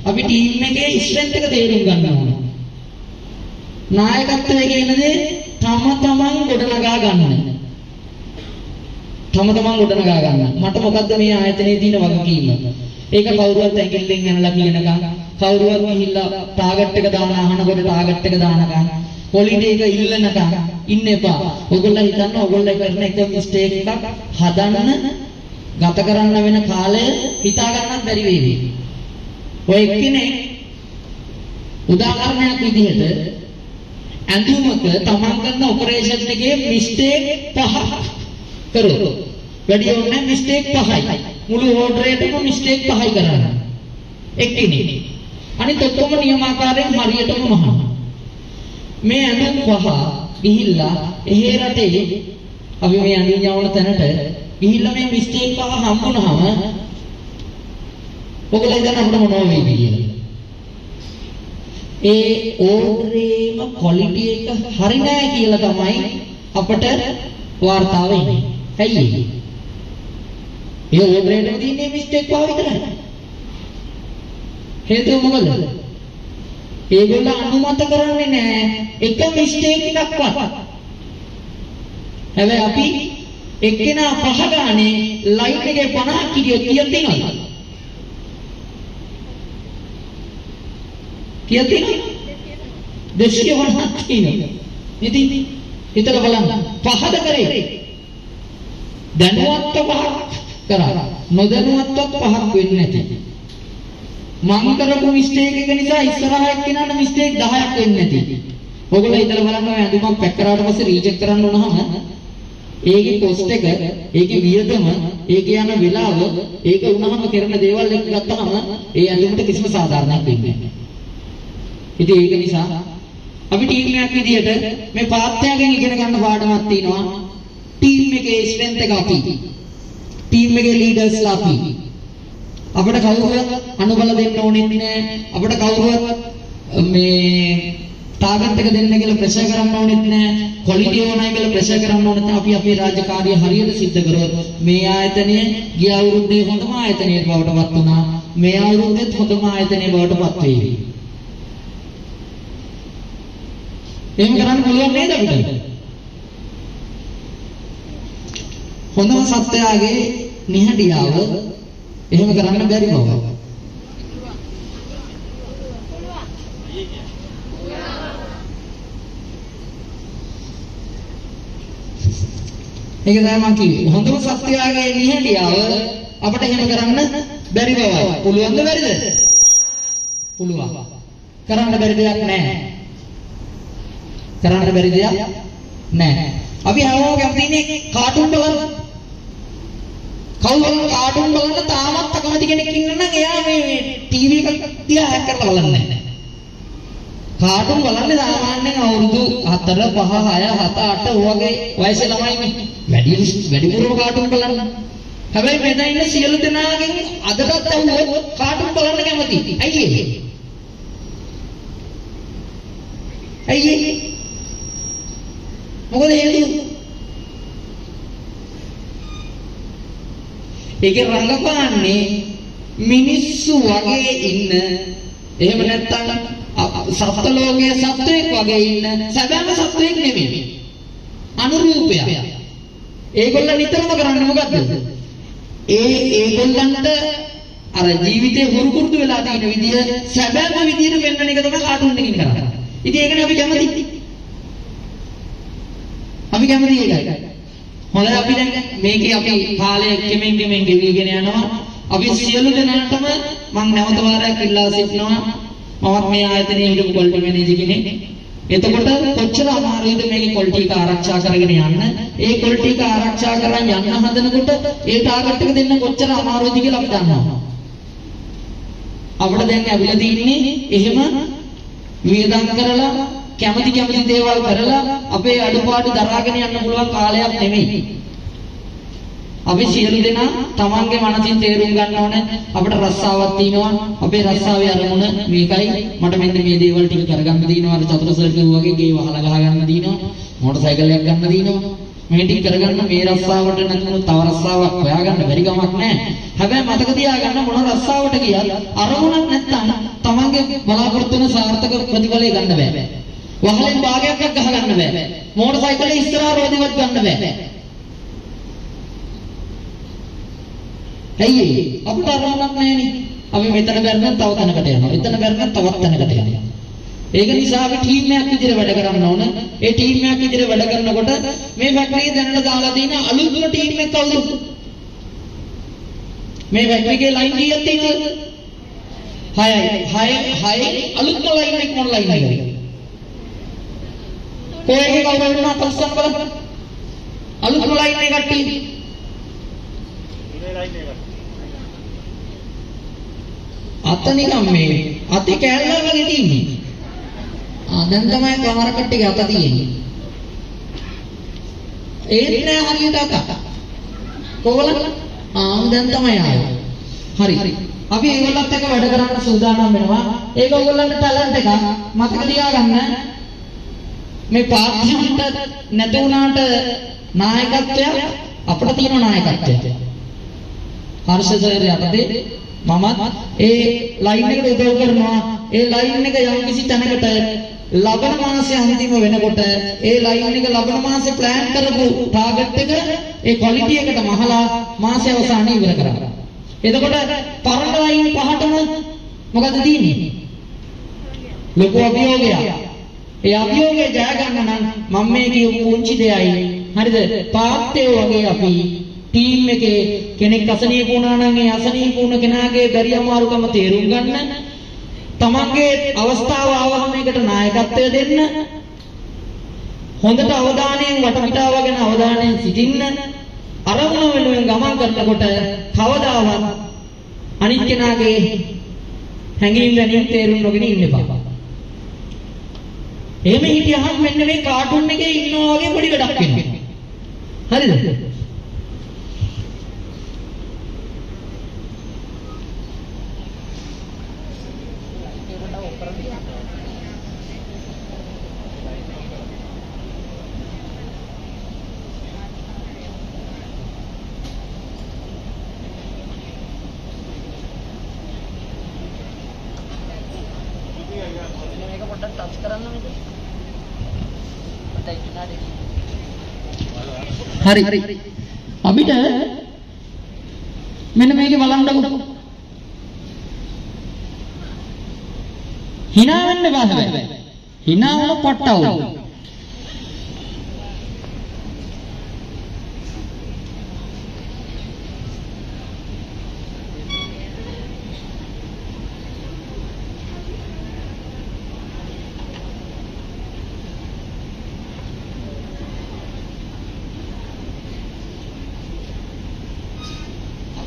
[SPEAKER 1] අපි ටීම් එකේ ස්ට්‍රෙන්ත් එක තේරුම් ගන්න ඕන. නායකත්වයේ කියන දේ තම තමන් ගොඩනගා ගන්න. මට මොකද්ද මේ ආයතනයේ තියෙන වගකීම? ඒක කවුරුවත් ඇඟිල්ලෙන් යනලා කියනකම්, කවුරුවත් ගිහිල්ලා ටාගට් එක දාන අහනකොට ටාගට් එක දානකම්, හොලිඩේ එක ඉල්ලනකම් ඉන්න එපා. ඔයගොල්ලෝ හිතන්න ඔයගොල්ලෝ කරන එක මිස්ටේක් එකක් හදන්න ගත කරන්න වෙන කාලය හිතා ගන්නත් බැරි වේවි. ඔය එක්කෙනෙක් උදාහරණයක් විදිහට ඇඳුමක තමන් කරන ඔපරේෂන් එකේ මිස්ටේක් 5ක් කරොත් වැඩි ඕනේ මිස්ටේක් 5යි. මුළු ඕඩර් එකේම මිස්ටේක් 5යි කරන්න. එක්කෙනෙක්. අනිත් ඔක්කොම නියමාකාරයෙන් හරියටම මහා. මේ ඇඳුම් 5 ගිහිල්ලා එහෙ රටේ අපි මේ ඇඳුම් යවන තැනට ගිහිල්ලා මේ මිස්ටේක් 5 හම්බුනහම ඔයගොල්ලෝ දැන් අපිට මොනව වෙයිද කියලා. ඒ ඕඩරේම ක්වොලිටි එක හරි නෑ කියලා තමයි අපට වාර්තාව එන්නේ. ඇයි ඒ ඕඩරේටම තියෙන්නේ මිස්ටේක් 5 විතරයි. හේතුව මොකද? ඒගොල්ලෝ අනුමත කරන්නේ නෑ එක මිස්ටේක් එකක්වත්. හැබැයි අපි එක්කෙනා 5 ගානේ ලයින් එකේ 50ක් කිරියොත් කීයක් තියෙනවද? කීයක් තියෙනවද? 250ක් තියෙනවා. ඉතින් හිතලා බලන්න 5ද කරේ. දැනුවත්ව 5ක් කරා. නොදැනුවත්ව 5ක් වෙන්නේ නැති. මම කරපු මිස්ටේක් එක නිසා ඉස්සරහා එක්කෙනාට මිස්ටේක් 10ක් වෙන්නේ නැති. ඔයගොල්ලෝ හිතලා බලන්න ඔය ඇඳුමක් පැක් කරාට පස්සේ රීචෙක් කරන්න උනහම ඒකේ කොස්ට් එක, ඒකේ වියදම, ඒකේ යන වෙලාව, ඒක උනහම කරන දේවල් එක්ක ගත්තහම ඒ ඇඳුමට කිසිම සාධාරණයක් වෙන්නේ නැහැ. ඉතින් ඒක නිසා අපි ටීම් එකක් විදියට මේ පාත්‍යයෙන් ඉගෙන ගන්න පාඩමක් තියෙනවා. ටීම් එකේ ස්ට්‍රෙන්ත් එක අපි. ටීම් එකේ ලීඩර්ස්ලා අපි. අපිට කවුරුවත් අනුබල දෙන්න ඕනේ නැහැ. අපිට කවුරුවත් මේ ටාගට් එක දෙන්න කියලා ප්‍රෙෂර් කරන්න ඕනෙත් නැහැ. ක්වොලිටි ඕනයි කියලා ප්‍රෙෂර් කරන්න ඕනෙත් නැහැ. අපි අපේ රාජකාරිය හරියට සිද්ධ කරොත් මේ ආයතනය ගිය අවුරුද්දේ හොඳම ආයතනයක් බවට පත් වුණා. මේ අවුරුද්දෙත් හොඳම ආයතනයක් බවට පත් වෙයි. එහෙම කරන්න පුළුවන් නේද අපිට? හොඳම සත්‍යයගේ නිහඬියාව එහෙම කරන්න බැරි බව. ඒක තමයි මම කිව්වේ. හොඳම සත්‍යයගේ නිහඬියව අපිට එහෙම කරන්න බැරි බවයි. පුළුවන්ද බැරිද? පුළුවන්. කරන්න බැරි දෙයක් නැහැ. කරන්න බැරි දෙයක් නැහැ. අපි හැමෝම කැමති ඉන්නේ කාටුන් බලන්න. කවුරුන් කාටුන් බලන්න තාමත් අකමැති කෙනෙක් ඉන්නවා නම් එයා මේ ටීවී එක තියා හැක් කරලා බලන්නේ නැහැ. කාටුන් බලන්නේ සාමාන්‍යයෙන් අවුරුදු 4 5 6 7 8 වගේ වයසේ ළමයි වැඩිපුරම කාටුන් බලන්න. හැබැයි මෙතන ඉන්න සියලු දෙනාගෙන් අදටත් ඇහුවොත් කාටුන් බලන්න කැමතියි. ඇයි ඒ? ඇයි ඒ? මොකද හේතුව? ඒකේ රංගපාන්නේ මිනිස්සු වගේ ඉන්න එහෙම නැත්නම් සත්ත්ව ලෝකයේ සත්වයෙක් වගේ ඉන්න සැබෑම සත්වයෙක් නෙමෙයි. අනුරූපය. ඒගොල්ලෝ නිතරම කරන්නේ මොකද්ද? ඒගොල්ලන්ට අර ජීවිතේ හුරු කුරුදු වෙලා තියෙන විදිය සැබෑම විදියට වෙන්නන එක තමයි කාටුන් එකකින් කරන්නේ. ඉතින් ඒකනේ අපි කැමති. අපි කැමති ඒකයි. හොඳයි අපි දැන් මේකේ අපි කාලය කෙමෙන් ගෙවිගෙන යනවා. අපි සියලු දෙනාටම මම නැවත වාරයක් ඉල්ලා සිටිනවා. මමත් මේ ආයතනයේ හිටපු ක්වොලිටි මැනේජර් කෙනෙක්. එතකොට කොච්චර අමාරුද මේකේ ක්වොලිටි එක ආරක්ෂා කරගෙන යන්න. ඒ ක්වොලිටි එක ආරක්ෂා කරන් යන්න හදනකොට ඒ ටාගට් එක දෙන්න කොච්චර අමාරුද කියලා අපි දන්නවා. අපිට දැන් ඇවිල්ලා තියෙන්නේ එහෙම වියදම් කරලා කැමති දේවල් කරලා අපේ අඩුපාඩු දරාගෙන යන්න පුළුවන් කාලයක් නෙමෙයි. අපි සියලු දෙනා තමන්ගේ මනසින් තේරුම් ගන්න ඕනේ අපිට රස්සාවක් තියෙනවා. අපේ රස්සාවේ අරමුණ මේකයි. මට මෙන්න මේ දේවල් ටික කරගන්න තියෙනවා. අර චතුර සර් කිව්වා වගේ ගේ වහලා ගහ ගන්න තියෙනවා. මොටර් සයිකලයක් ගන්න තියෙනවා. මේ ටික කරගන්න මේ රස්සාවට නැත්නම් තව රස්සාවක් හොයාගන්න බැරි කමක් නැහැ. හැබැයි මතක තියාගන්න මොන රස්සාවට ගියත් අරමුණක් නැත්නම් තමන්ගේ බලාපොරොත්තු වෙන සාර්ථක ප්‍රතිඵලය ගන්න බෑ. වහලෙන් භාගයක් ගහ ගන්න බෑ. මෝටර් සයිකලේ ඉස්සරහා රෝදෙවත් ගන්න බෑ. ඇයි අපිට අරමුණක් නැහැනේ. අපි මෙතන බැරනම් තව තැනකට යනවා. එතන බැරනම් තවත් තැනකට යනවා. ඒක නිසා අපි ටීම් එකක් විදිහට වැඩ කරන්න ඕන. ඒ ටීම් එකක් විදිහට වැඩ කරනකොට මේ ෆැක්ටරියේ දැනට දාලා තියෙන අලුත්ම ටීම් එක කවුද? මේ ෆැක්ටරියේ ලයින් කීයක් තියෙනවද? 6යි. අලුත්ම ලයින් එක මොන ලයින් එකද? කොහේගේ කවුරු වුණා පස්සම් බලන්න. අලුත්ම ලයින් එක කට්ටිය. මේ ලයින් එක. අත නිකම් මේ අතේ කැල්ල වගේ තියෙන්නේ. දැන් තමයි කමර කට්ටියගේ අත තියෙන්නේ. ඒත් නෑ හරියට අත. කොහොමද? දැන් තමයි ආවේ. හරි. අපි ඒගොල්ලත් එක්ක වැඩ කරන්න සූදානම් වෙනවා. ඒක ඔයගොල්ලන්ට ටැලන්ට් එකක්. මතක තියාගන්න. මේ පාර්ශ්වයට නැති වුණාට නායකත්වය අපිට තියෙන නායකත්වය. හර්ෂ සර් යටතේ මමත් ඒ ලයින් එකට උදව් කරනවා. ඒ ලයින් එක යම් කිසි තැනකට ලබන මාසයේ අන්තිම වෙනකොට ඒ ලයින් එක ලබන මාසේ ප්ලෑන් කරපු ටාගට් එක ඒ ක්වොලිටි එකට මහලා මාසයේ අවසානයේ ඉවර කරනවා. එතකොට පරණ ලයින් පහටම මොකද තියෙන්නේ? ලොකු අභියෝගයක්. ඒ අභියෝගය ජය ගන්න නම් මම මේ කියපු පුංචි දෙයයි. හරිද? පාත්තේ වගේ අපි ටීම් එකේ කෙනෙක් අසනීප වුණා නම් ඒ අසනීප වුණ කෙනාගේ බැරි අමාරුකම තේරුම් ගන්න. තමන්ගේ අවස්ථාව ආවම ඒකට නායකත්වය දෙන්න. හොඳට අවධානයෙන් වටපිටාව ගැන අවධානයෙන් සිටින්න. අරමුණ වෙනුවෙන් ගමන් කරනකොට කවදාවත් අනිත් කෙනාගේ හැඟීම් ගැනීම තේරුම් නොගෙන ඉන්න එපා. එහෙම හිටියහම මෙන්න මේ කාටුන් එකේ ඉන්නවා වගේ පොඩි වැඩක් වෙනවා. හරිද? හරි අපිට මෙන්න මේකේ බලන්නකො hina වෙන්න බෑ හැබැයි hina වුණ පට්ටව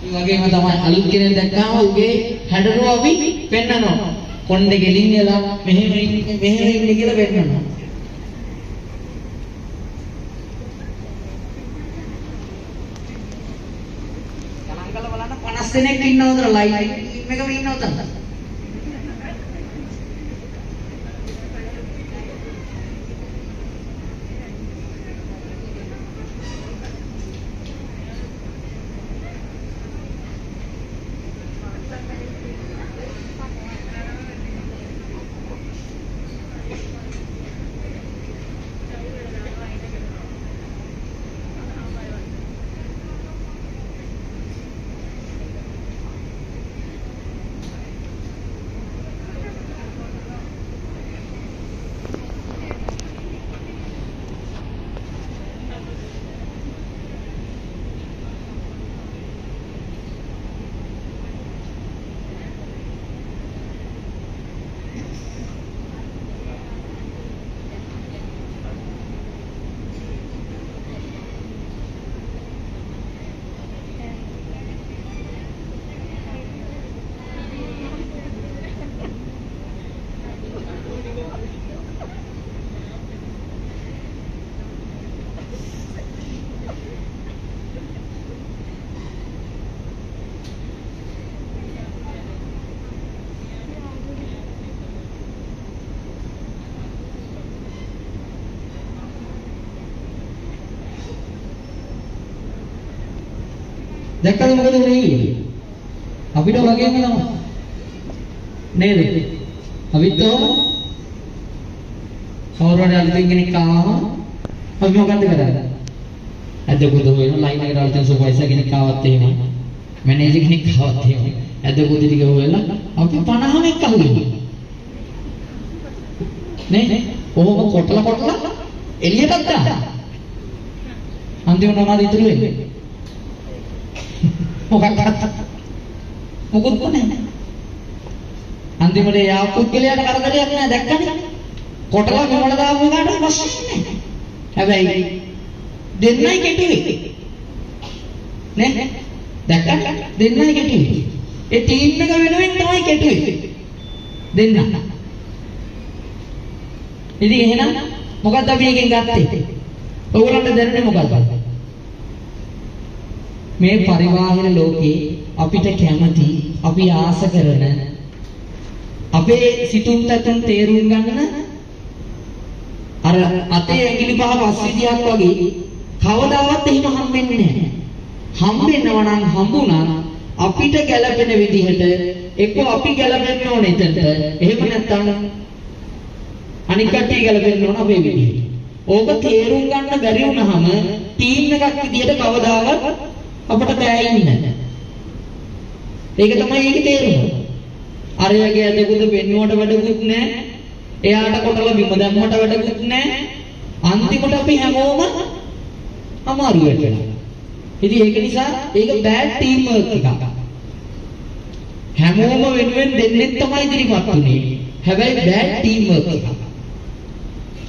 [SPEAKER 1] ඒ වගේම තමයි අලුත් කෙනෙක් දැක්කම උගේ හැඩරුව අපි පෙන්නනවා. කොණ්ඩේ ගෙලින්නලා මෙහෙම ඉන්නේ කියලා පෙන්නනවා. ගණන් කරලා බලන්න 50 දෙනෙක් ඉන්නවද ලයින් එකම ඉන්නවද? දැක්කද මොකද වෙන්නේ? අපිට වගේම තමයි. නේද? අපිට කවුරුහරි අලුතින් කෙනෙක් ආවම අපි මොකද්ද කරන්නේ? ඇදකුද වෙන ලයින් එකට අලුතෙන් සුපර්වයිසර් කෙනෙක් ආවත් එහෙම. මැනේජර් කෙනෙක් ආවත් එහෙම. ඇදකුද ටික හොයලා අපි 50ම එක්ක අහුවෙනවා. නේ? ඔහොම කොටලා එළියටත් දාන්න. අන්තිමට මොනවද ඉතුරු වෙන්නේ? මොකක්ද නැහැ. අන්තිමට යා පුද්ගලයාට කරදරයක් නෑ දැක්කනේ. කොටලා මොනවද දාපු ගාට ප්‍රශ්නේ නෑ. හැබැයි දෙන්නයි කෙටුවේ. නේ? දැක්කද? දෙන්නයි කෙටුවේ. ඒ ටීම් එක වෙනුවෙන් තමයි කෙටුවේ. දෙන්න. ඉතින් එහෙනම් මොකක්ද අපි එකෙන් ගත්තේ? ඔයගොල්ලන්ට දැනෙන්නේ මොකක්ද? මේ පරිවාහන ලෝකේ අපිට කැමති අපි ආස කරන අපේ සිතුම් පැතුම් තේරුම් ගන්න අර අතේ ඇඟිලි පහ පස්විදියක් වගේ කවදාවත් එහෙම හම්බෙන්නේ නැහැ. හම්බෙන්නව නම් හම්බුණා අපිට ගැළපෙන විදිහට එක්ක අපි ගැළපෙන්න ඕනේ එතනට. එහෙම නැත්නම් අනික් කට්ටිය ගැළපෙන්න ඕන අපේ විදිහට. ඕක තේරුම් ගන්න බැරි වුණාම ටීම් එකක් විදිහට කවදාවත් අපට බෑ ඉන්න. ඒක තමයි ඒකේ තේරුම. අරයාගේ අදකුද වෙන්නුවට වැඩකුත් නැහැ. එයාට කොටලා බිම දැම්මට වැඩකුත් නැහැ. අන්තිමට අපි හැමෝම අමාරු වෙනවා. ඉතින් ඒක නිසා ඒක බෑඩ් ටීම් වර්ක් එකක්. හැමෝම වෙනුවෙන් දෙන්නෙක් තමයි ඉදිරිපත් උනේ. හැබැයි බෑඩ් ටීම් වර්ක් එකක්.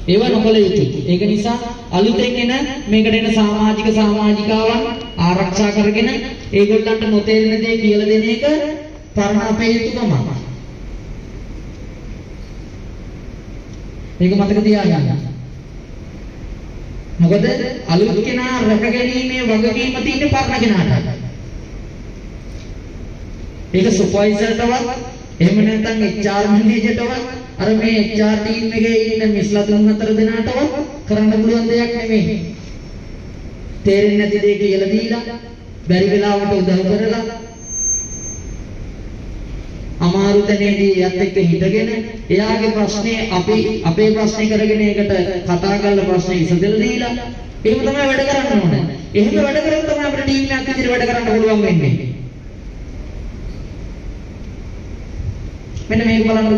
[SPEAKER 1] ඒව නොකළ යුතුයි. ඒක නිසා අලුතෙන් එන මේකට එන සමාජිකාවන් ආරක්ෂා කරගෙන ඒගොල්ලන්ට නොතේරෙන දේ කියලා දෙන එක පරණ අපේ යුතුකමක්. ඒක මතක තියාගන්න. මොකද අලුත් කෙනා රැකගැනීමේ වගකීම තියෙන්නේ පරණ කෙනාට. ඒක සුපර්වයිසර්ටවත් එහෙම නැත්නම් HR මැනේජර්ටවත් අර මේ HR ටීම් එකේ ඉන්න මිස්ලා 3-4 දෙනාටවත් කරන්න පුළුවන් දෙයක් නෙමෙයි. තේරෙන්නේ නැති දේ කියලා දීලා බැරි වෙලාවට උදව් කරලා අමාරු තැනේදී එයත් එක්ක හිටගෙන එයාගේ ප්‍රශ්නේ අපේ ප්‍රශ්නේ කරගෙන ඒකට කතා කරලා ප්‍රශ්නේ විසඳලා දීලා එහෙම තමයි වැඩ කරන්න ඕනේ. එහෙම වැඩ කරලා තමයි අපේ ටීම් එකක් විදිහට වැඩ කරන්න පුළුවන් වෙන්නේ. මෙන්න මේක බලන්න.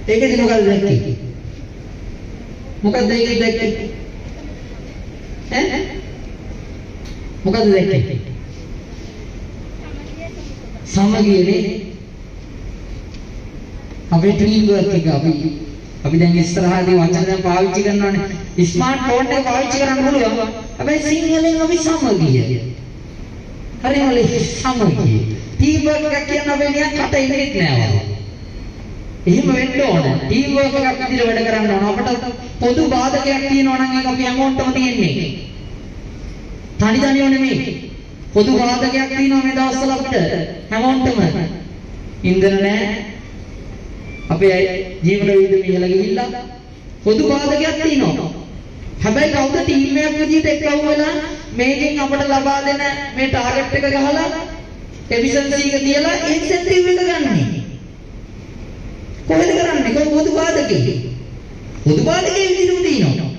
[SPEAKER 1] ඒකදී මොකද දැක්කේ? මොකද ඒකේ දැක්කේ? ඈ? මොකද දැක්කේ? සමගියනේ. අපේ ටීම් වර්ක් එක අපි දැන් ඉස්සරහදී වචන දැන් පාවිච්චි කරනවානේ. ස්මාර්ට් ෆෝන් එක පාවිච්චි කරන්න පුළුවන්. හැබැයි සිංහලෙන් අපි සමගිය. හරියම සමගිය. ටීම් වර්ක් එකක් කියන අපේ නිකන් කට ඉන්නේ නෑ. එහෙම වෙන්න ඕන. ටීම් වර්ක් එකක් විදිහට වැඩ කරන්න ඕන. අපිට පොදු බාධකයක් තියෙනවා නම් ඒක අපි හැමෝටම තියෙන්නේ. තනි තනියම නෙමෙයි. පොදු බාධකයක් තියෙනවා මේ දවස්වල අපිට හැමෝටම. ඉන්දර නෑ. අපේ ජීවන විදුලි ඉහළ ගිහිල්ලා පොදු බාධකයක් තියෙනවා. හැබැයි කවුද ටීම් එකක් විදිහට එක්කව වෙලා මේකෙන් අපිට ලබා දෙන මේ ටාගට් එක ගහලා එෆිෂන්සි එක තියලා ඉන්සෙන්ටිව් එක ගන්නෙ. කොහෙද කරන්නේ? කොහොමද පොදු බාධකේ? පොදු බාධකේ විදිහටම තියෙනවා.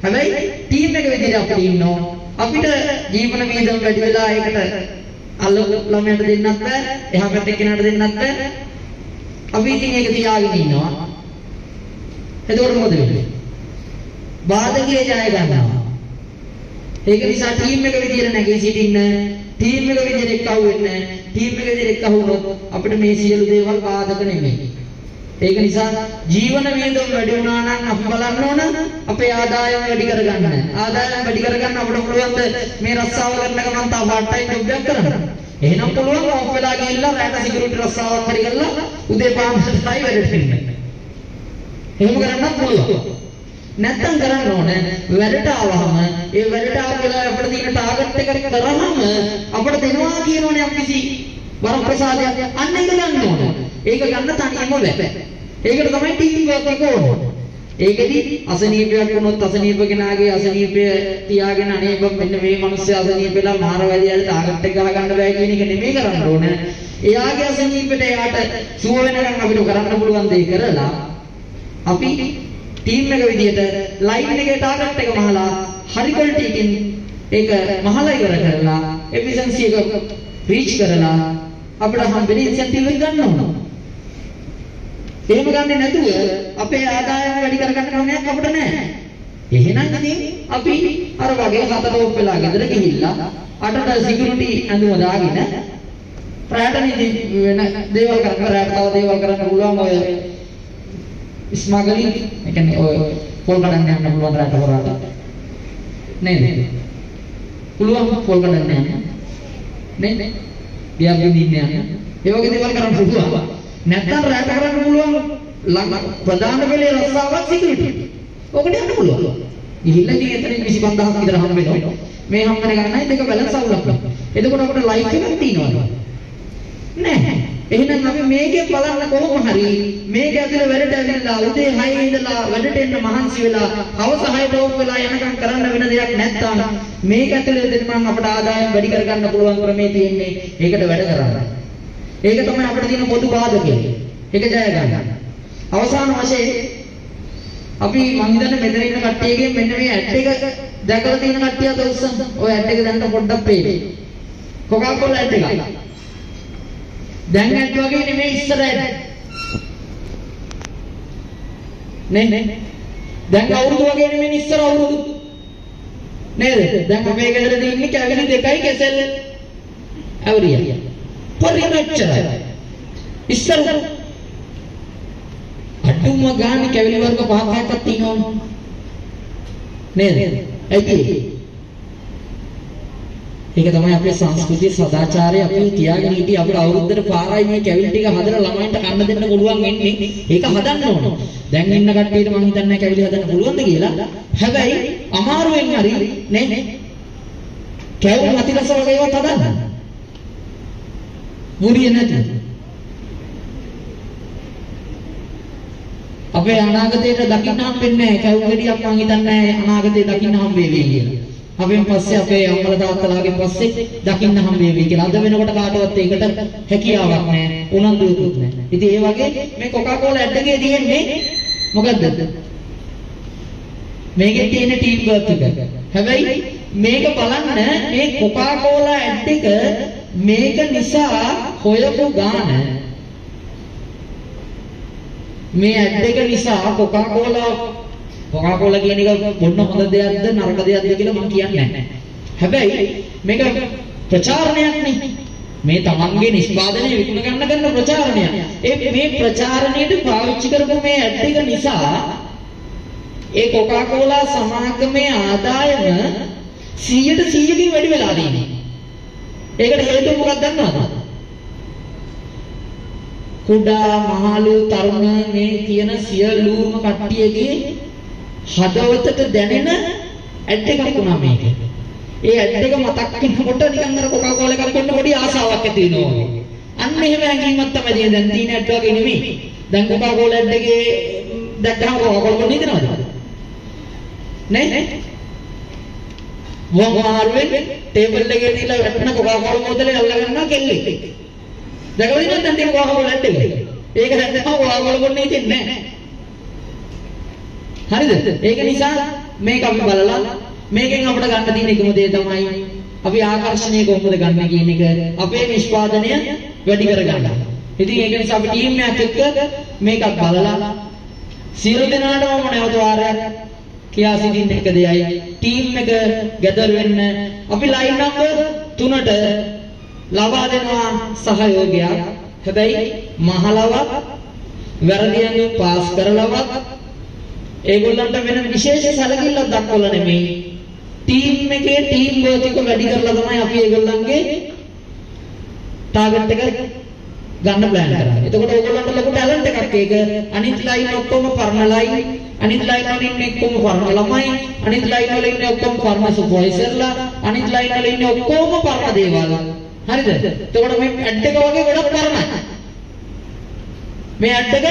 [SPEAKER 1] හැබැයි ටීම් එක විදිහට අපිට ඉන්නවා. අපිට ජීවන වියදම් වැඩි වෙලා ඒකට අල්ල ළමයට දෙන්නත් බෑ. එහා පැත්තේ කෙනාට දෙන්නත් බෑ. අපි ඉතින් ඒක තියාගෙන ඉන්නවා. එතකොට මොකද වෙන්නේ? බාධකයේ ජය ගන්නවා. ඒක නිසා ටීම් එක විදියට නැගී සිටින්න, ටීම් එක විදියට එක්කව වෙන්න, ටීම් එක විදියට එක්කව වුණොත් අපිට මේ සියලු දේවල් බාධක නෙමෙයි. ඒක නිසා ජීවන වියදම් වැඩි වුණා නම් අපි බලන්න ඕන අපේ ආදායම වැඩි කරගන්න. ආදායම වැඩි කරගන්න අපිට පුළුවන් මේ රස්සාව කරන ගමන් තා පාර්ට් ටයිම් ජොබ් එකක් කරන්න. එහෙනම් පුළුවන් ඔෆ් වෙලා ගිහිල්ලා රැට සිකියුරිටි රස්සාවක් හරි කරලා උදේ පාන්දරයි වැඩට එන්න. එහෙම කරන්නත් පුළුවන්. නැත්තම් කරන්න ඕනේ වැඩට ආවම ඒ වැඩට ආව වෙලාවේ අපිට තියෙන ටාගට් එක කරාම අපිට දෙනවා කියනෝනේ අපි කිසි වරප්‍රසාදයක් අන්න ඒක ගන්න ඕනේ. ඒක ගන්න තනියම බෑ. ඒකට තමයි ටීම් වර්ක් එක ඕනේ. ඒකෙදි අසනීපයක් වුණොත් අසනීප කෙනාගේ අසනීපය තියාගෙන අනේ මෙන්න මේ මිනිස්සු අසනීප වෙලා මාර වැලියට ටාගට් එක ගහගන්න බෑ කියන එක නෙමෙයි කරන්න ඕනේ. එයාගේ අසනීපෙට එයාට සුව වෙනකන් අපිට කරන්න පුළුවන් දේ කරලා අපි ටීම් එක විදියට ලයින් එකේ ටාගට් එක මහලා හරි ක්වොලිටි එකකින් ඒක මහලා ඉවර කරලා එෆිෂන්සි එක රීච් කරලා අපිට හම්බෙන ඉන්සෙන්ටිව් එක ගන්න ඕන. එහෙම ගන්නේ නැතුව අපේ ආදායම වැඩි කරගන්න ක්‍රමයක් අපිට නැහැ. එහෙනම් ඉතින් අපි අර වගේ හතරෝප් වෙලා ගෙදර ගිහිල්ලා අටට සිකියුරිටි ඇඳුම දාගෙන ප්‍රාටනි වෙන දේවල් කරන්න රැට තව දේවල් කරන්න පුළුවන් ඔය ස්මගලින් ඒ කියන්නේ ඔය පොල් කඩන්න යන්න පුළුවන් රට හොරාට නේද? පුළුවන් පොල් කඩන්න යන්න නේද? ගියක් බින්දින්න යන්න. ඒ වගේ දේවල් කරන්න පුළුවන්. නැත්තම් රට කරන්න පුළුවන් ප්‍රධාන වෙලේ රස්සාවක් සිකියුරිටි. ඔකට යන්න පුළුවන්. ගිහිල්ලා ඉතින් එතනින් 25000ක් විතර හම්බ වෙනවා. මේ හම්බ වෙන ගණනයි දෙක බැලන්ස් අවුලක්. එතකොට අපිට ලයිෆ් එකක් තියෙනවා. නෑ. එහෙනම් අපි මේකේ බලන්න කොහොම හරි මේක ඇතුලේ වැඩට ඇවිල්ලා උදේ 6 ඉඳලා වැඩට එන්න මහන්සි වෙලා හවස 6ට ඕම් වෙලා යනකම් කරන්න වෙන දෙයක් නැත්තම් මේක ඇතුලේ දෙන්න මම අපට ආදායම වැඩි කරගන්න පුළුවන් ක්‍රමේ තියෙන්නේ ඒකට වැඩ කරන්න. ඒක තමයි අපිට තියෙන පොදු බාධකය. ඒක ජය ගන්න. අවසාන වශයෙන් අපි මං හිතන්නේ මෙතන ඉන්න කට්ටියගෙන් මෙන්න මේ ඇඩ් එක දැකලා තියෙන කට්ටිය අත උස්සන්න. ඔය ඇඩ් එක දැන් පොඩ්ඩක් පේන්නේ. කොකාකෝලා ඇඩ් එක. දැන් ඇඩ් වගේ නෙමෙයි ඉස්සර ඇඩ්. නේ දැන් අවුරුදු වගේ නෙමෙයි ඉස්සර අවුරුදු. නේද? දැන් අපේ ගෙදරදී ඉන්නේ කැවිලි දෙකයි කෙසෙල් ඇවරිය. පරිමච්චරයි. ඉස්සර අඩුම ගානේ කැවිලි වර්ග 5ක් තියෙනවා. නේද? ඇයි ඒක තමයි අපේ සංස්කෘතිය සදාචාරය අපි තියාගෙන හිටියේ අපේ අවුරුද්දට පාරයි මේ කැවිලි ටික හදලා ළමයින්ට කන්න දෙන්න පුළුවන් වෙන්නේ. ඒක හදන්න ඕන. දැන් ඉන්න කට්ටියට මම හිතන්නේ කැවිලි හදන්න පුළුවන්ද කියලා. හැබැයි අමාරුවෙන් හරි නේ කැවිලි අතිරස වගේ ඒවත් හදන්න. මුරිය නැති. අපේ අනාගතයට දකින්න හම්බෙන්නේ නැහැ. කැවිලි ගෙඩියක් මම හිතන්නේ අනාගතේ දකින්න හම්බෙවි කියලා. අපෙන් පස්සේ අපේ අම්මලා තාත්තලාගෙන් පස්සේ දකින්න හම් වේවි කියලා. අද වෙනකොට කාටවත් ඒකට හැකියාවක් නැහැ. උනන්දුවකුත් නැහැ. ඉතින් ඒ වගේ මේ කොකාකෝලා ඇඩ් එකේ තියෙන්නේ මොකද්ද? මේකේ තියෙන ටීම් වර්ක් එක. හැබැයි මේක බලන්න මේ කොකාකෝලා ඇඩ් එක මේක නිසා හොයපු ගාන මේ ඇඩ් එක නිසා කොකාකෝලා කියන එක බොන්න හොඳ දෙයක්ද නරක දෙයක්ද කියලා මම කියන්නේ නැහැ. හැබැයි මේක ප්‍රචාරණයක් නේ. මේ තමන්ගේ නිෂ්පාදනය විකුණ ගන්න කරන ප්‍රචාරණයක්. මේ ප්‍රචාරණයට පාවිච්චි කරපු මේ ඇඩ් එක නිසා ඒ කොකාකෝලා සමාගමේ ආදායම 100%කින් වැඩි වෙලා තියෙනවා. ඒකට හේතුව මොකක්ද දන්නවද? කුඩා මහලු තරුණ මේ කියන සියලුම කට්ටියගේ හදවතට දැනෙන ඇඩ් එකක් වුණා මේක. ඒ ඇඩ් එක මතක් වෙනකොට නිකන් අර කොකාකෝලා එකක් ගන්න පොඩි ආසාවක් ඇති වෙනවා වගේ. අන්න එහෙම හැඟීමක් තමයි දැන් තියෙන ඇඩ් වගේ නෙමෙයි. දැන් කොකාකෝලා ඇඩ් එකේ දැක්කම කොකාකෝලා කොහොමද හිතනවද? නේ? වමාරුවෙන් ටේබල් එකේ තියලා වැටෙන කොකාකෝලා බෝතලේ අල්ල ගන්නවා කෙල්ලේ. දැකලා ඉන්නත් දැන් තියෙන කොකාකෝලා ඇඩ් එක. ඒක දැක්කම කොකාකෝලා බොන්නේ හිතෙන්නේ නැහැ. හරිද? ඒක නිසා මේක අපි බලලා මේකෙන් අපිට ගන්න තියෙන එකම දේ තමයි අපි ආකර්ෂණය කොහොමද ගන්න කියන එක අපේ නිෂ්පාදනය වැඩි කරගන්න. ඉතින් ඒක නිසා අපි ටීම් එකක් එක්ක මේකත් බලලා සියලු දෙනාටම මම නැවත වාරයක් කියා සිටින්න එක දෙයයි ටීම් එක ගැදර් වෙන්න අපි ලයින් නම්බර් 3ට ලබා දෙනවා සහයෝගයක්. හැබැයි මහලවත් වැරදියෙන් පාස් කරලවත් ඒගොල්ලන්ට වෙන විශේෂ සැලකිල්ලක් දක්වලා නෙමෙයි ටීම් එකේ ටීම් වර්ක් එක වැඩි කරලා තමයි අපි ඒගොල්ලන්ගේ ටාගට් එක ගන්න ප්ලෑන් කරන්නේ. එතකොට ඒගොල්ලන්ට ලොකු ටැලන්ට් එකක් ඒක. අනිත් ලයින් ඔක්කොම පරණ ලයින්, අනිත් ලයින් වල ඉන්නේ ඔක්කොම පරණ ළමයි, අනිත් ලයින් වල ඉන්නේ ඔක්කොම පරණ සුපර්වයිසර්ලා, අනිත් ලයින් වල ඉන්නේ ඔක්කොම පරණ දේවල්. හරිද? එතකොට මේ ඇඩ් එක වගේ ගොඩක් පරණයි. මේ ඇඩ් එක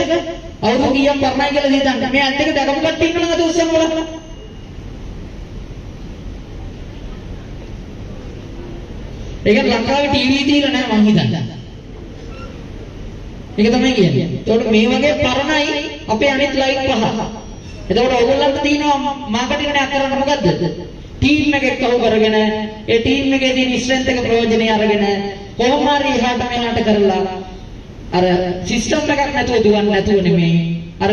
[SPEAKER 1] අවුරුදු කීයක් පරණයි කියලා හිතන්න. මේ ඇඩ් එක දැකපු කට්ටිය ඉන්නවද අද උස්සන් වල? ඒක ලංකාවේ ටීවී තියලා නැහැ මං හිතන්නේ. ඒක තමයි කියන්නේ. ඒකට මේ වගේ පරණයි අපේ අනිත් ලයින් පහ. එතකොට ඕගොල්ලන්ට තියෙනවා මාකටිං එකක් කරන්න මොකද්ද? ටීම් එකක් කව කරගෙන ඒ ටීම් එකේ තියෙන ස්ට්‍රෙන්ත් එක ප්‍රයෝජනෙ අරගෙන කොහොම හරි එහාට මෙහාට කරලා අර සිස්ටම් එකක් නැතුව දුවන්නේ නැතුව නෙමෙයි. අර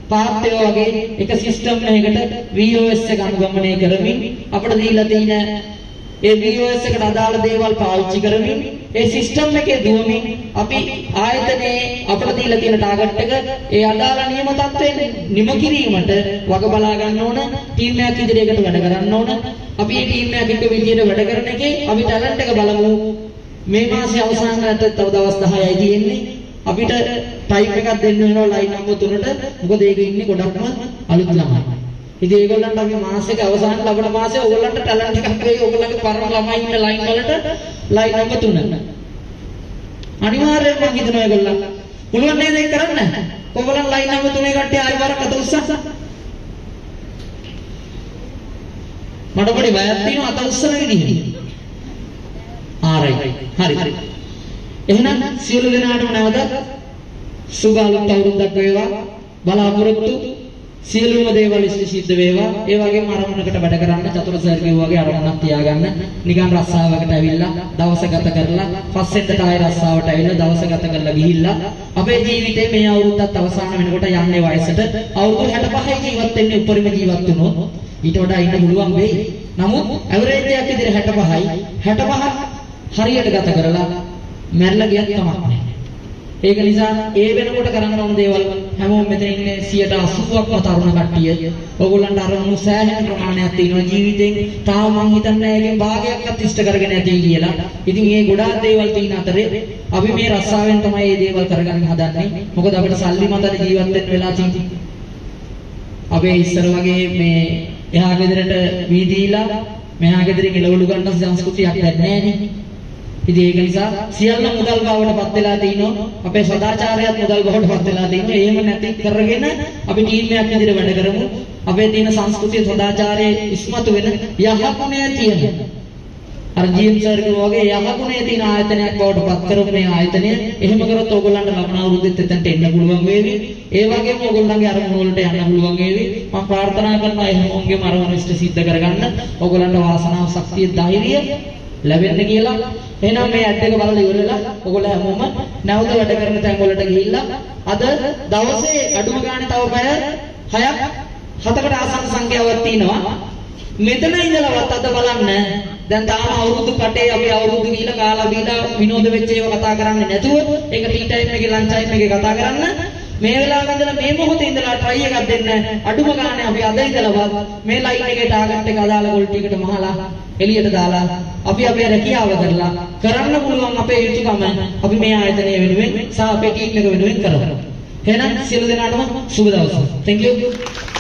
[SPEAKER 1] පාත්‍ය වගේ එක සිස්ටම් එකකට VOS එක අනුගමනය කරමින් අපිට දීලා තියෙන ඒ VOS එකට අදාළ දේවල් පාවිච්චි කරමින් ඒ සිස්ටම් එකේ දුවමින් අපි ආයතනයේ අපිට දීලා තියෙන ටාගට් එක ඒ අදාළ නියම තත්ත්වයෙන් නිම කිරීමට වග බලා ගන්න ඕන. ටීම් එකක් ඉදිරියකට වැඩ කරන්න ඕන. අපි මේ ටීම් එකක් එක්ක විදියට වැඩ කරන එකේ අපි ටැලන්ට් එක බලමු. මේ මාසේ අවසානයට තව දවස් 10යි තියෙන්නේ. අපිට ටයිප් එකක් දෙන්න වෙනවා ලයින් නම්බර් 3ට. මොකද ඒකේ ඉන්නේ ගොඩක්ම අලුත් ළමයි. ඉතින් ඒගොල්ලන්ට අපි මාසෙක අවසාන ලබන මාසේ ඕගොල්ලන්ට ටැලන්ට් එකක් වෙයි. ඕගොල්ලන්ගේ පරණ ළමයි ඉන්න ලයින් වලට ලයින් නම්බර් 3. අනිවාර්යයෙන්ම මම හිතනවා ඒගොල්ලන් පුළුවන් නේද ඒක කරන්න? ඕගොල්ලන් ලයින් නම්බර් 3 කට්ටිය ආයෙ වරක් අත උස්සන්න. මට පොඩි බයක් තියෙනවා අත උස්සන විදිහට. හරි. එහෙනම් සියලු දෙනාටම නැවත සුබ අලුත් අවුරුද්දක් වේවා. බලාපොරොත්තු සියලුම දේවල් සිද්ධ වේවා. ඒ වගේම අරමුණකට වැඩ කරන්න චතුර සර් කිව්වා වගේ අරමුණක් තියාගන්න. නිකන් රස්සාවකට ඇවිල්ලා දවස ගත කරලා පස්සෙන්ට ආයෙ රස්සාවට ඇවිල්ලා දවස ගත කරලා ගිහිල්ලා අපේ ජීවිතේ මේ අවුරුද්දත් අවසන් වෙනකොට යන්නේ වයසට අවුරුදු 65 ජීවත් වෙන්නේ උපරිම ජීවත් වුණොත් ඊට වඩා ඉන්න පුළුවන් වෙයි. නමුත් ඇවරේජ් එකක් විදිහට 65යි 65 හරියට ගත කරලා මැරලා ගියත් කමක් නැහැ. ඒක නිසා ඒ වෙනකොට කරන්න ඕන දේවල් හැමෝම මෙතන ඉන්නේ 80%ක්ම තරුණ කට්ටිය. ඕගොල්ලන්ට අරමුණු සෑහෙන ප්‍රමාණයක් තියෙනවා ජීවිතෙන්. තාම මං හිතන්නේ ඒකෙන් භාගයක්වත් ඉෂ්ට කරගෙන ඇති කියලා. ඉතින් මේ ගොඩාක් දේවල් තියෙන අතරේ අපි මේ රස්සාවෙන් තමයි මේ දේවල් කරගන්න හදන්නේ. මොකද අපිට සල්ලි මතට ජීවත් වෙන්න වෙලා තියෙන්නේ. අපේ ඉස්සර වගේ මේ එහා ගෙදරට වීදීලා මෙහා ගෙදරින් එළවලු ගන්න සංස්කෘතියක් නැහැ නේ. ඉතින් ඒක නිසා සියල්ල මුදල් බවට පත් වෙලා තිනවා. අපේ සදාචාරයත් මුදල් බවට පත් වෙලා තිනවා. එහෙම නැති කරගෙන අපි ටීම් එකක් විදිහට වැඩ කරමු. අපේ තියෙන සංස්කෘතිය සදාචාරයේ ඉස්මතු වෙන යහගුණය තියෙන. අර ජීම් සර් වගේ යහගුණය තියෙන ආයතනයක් බවට පත් කරමු මේ ආයතනය. එහෙම කරොත් ඕගොල්ලන්ට ලබන අවුරුද්දෙත් එතනට එන්න පුළුවන් වේවි. ඒ වගේම ඕගොල්ලන්ගේ අරමුණු වලට යන්න පුළුවන් වේවි. මම ප්‍රාර්ථනා කරනවා එහෙම ඔවුන්ගේ අරමුණු ඉෂ්ට සිද්ධ කරගන්න. ඕගොල්ලන්ට වාසනාව, ශක්තිය, ධෛර්යය ලැබෙන්න කියලා. එහෙනම් මේ ඇඩ් එක බලලා ඉවරලා ඔයගොල්ලෝ හැමෝම නැවත වැඩ කරන තැන් වලට ගිහිල්ලා අද දවසේ අඩුම ගානේ තව පැය 6ක් 7කට ආසන්න සංඛ්‍යාවක් තියෙනවා. මෙතන ඉඳලවත් අද බලන්න දැන් තාම අවුරුදු කටේ අපි අවුරුදු ගිහිල්ලා කාලා බීලා විනෝද වෙච්ච ඒවා කතා කරන්නේ නැතුව ඒක ටී ටයිම් එකේ ලන්ච් ටයිම් එකේ කතා කරන්න. මේ වෙලාවෙ ඉඳලා මේ මොහොතේ ඉඳලා try එකක් දෙන්න. අඩුම ගානේ අපි අද ඉඳලවත් මේ ලයින් එකේ ටාගට් එක අදාළ ගෝල් ටිකට මහලා එළියට දාලා අපි අපේ රැකියාව කරලා කරන්න පුළුවන් අපේ යුතුයකම අපි මේ ආයතනය වෙනුවෙන් සහ අපේ ටීම් එක වෙනුවෙන් කරමු. එහෙනම් සියලු දෙනාටම සුබ දවසක්. Thank you.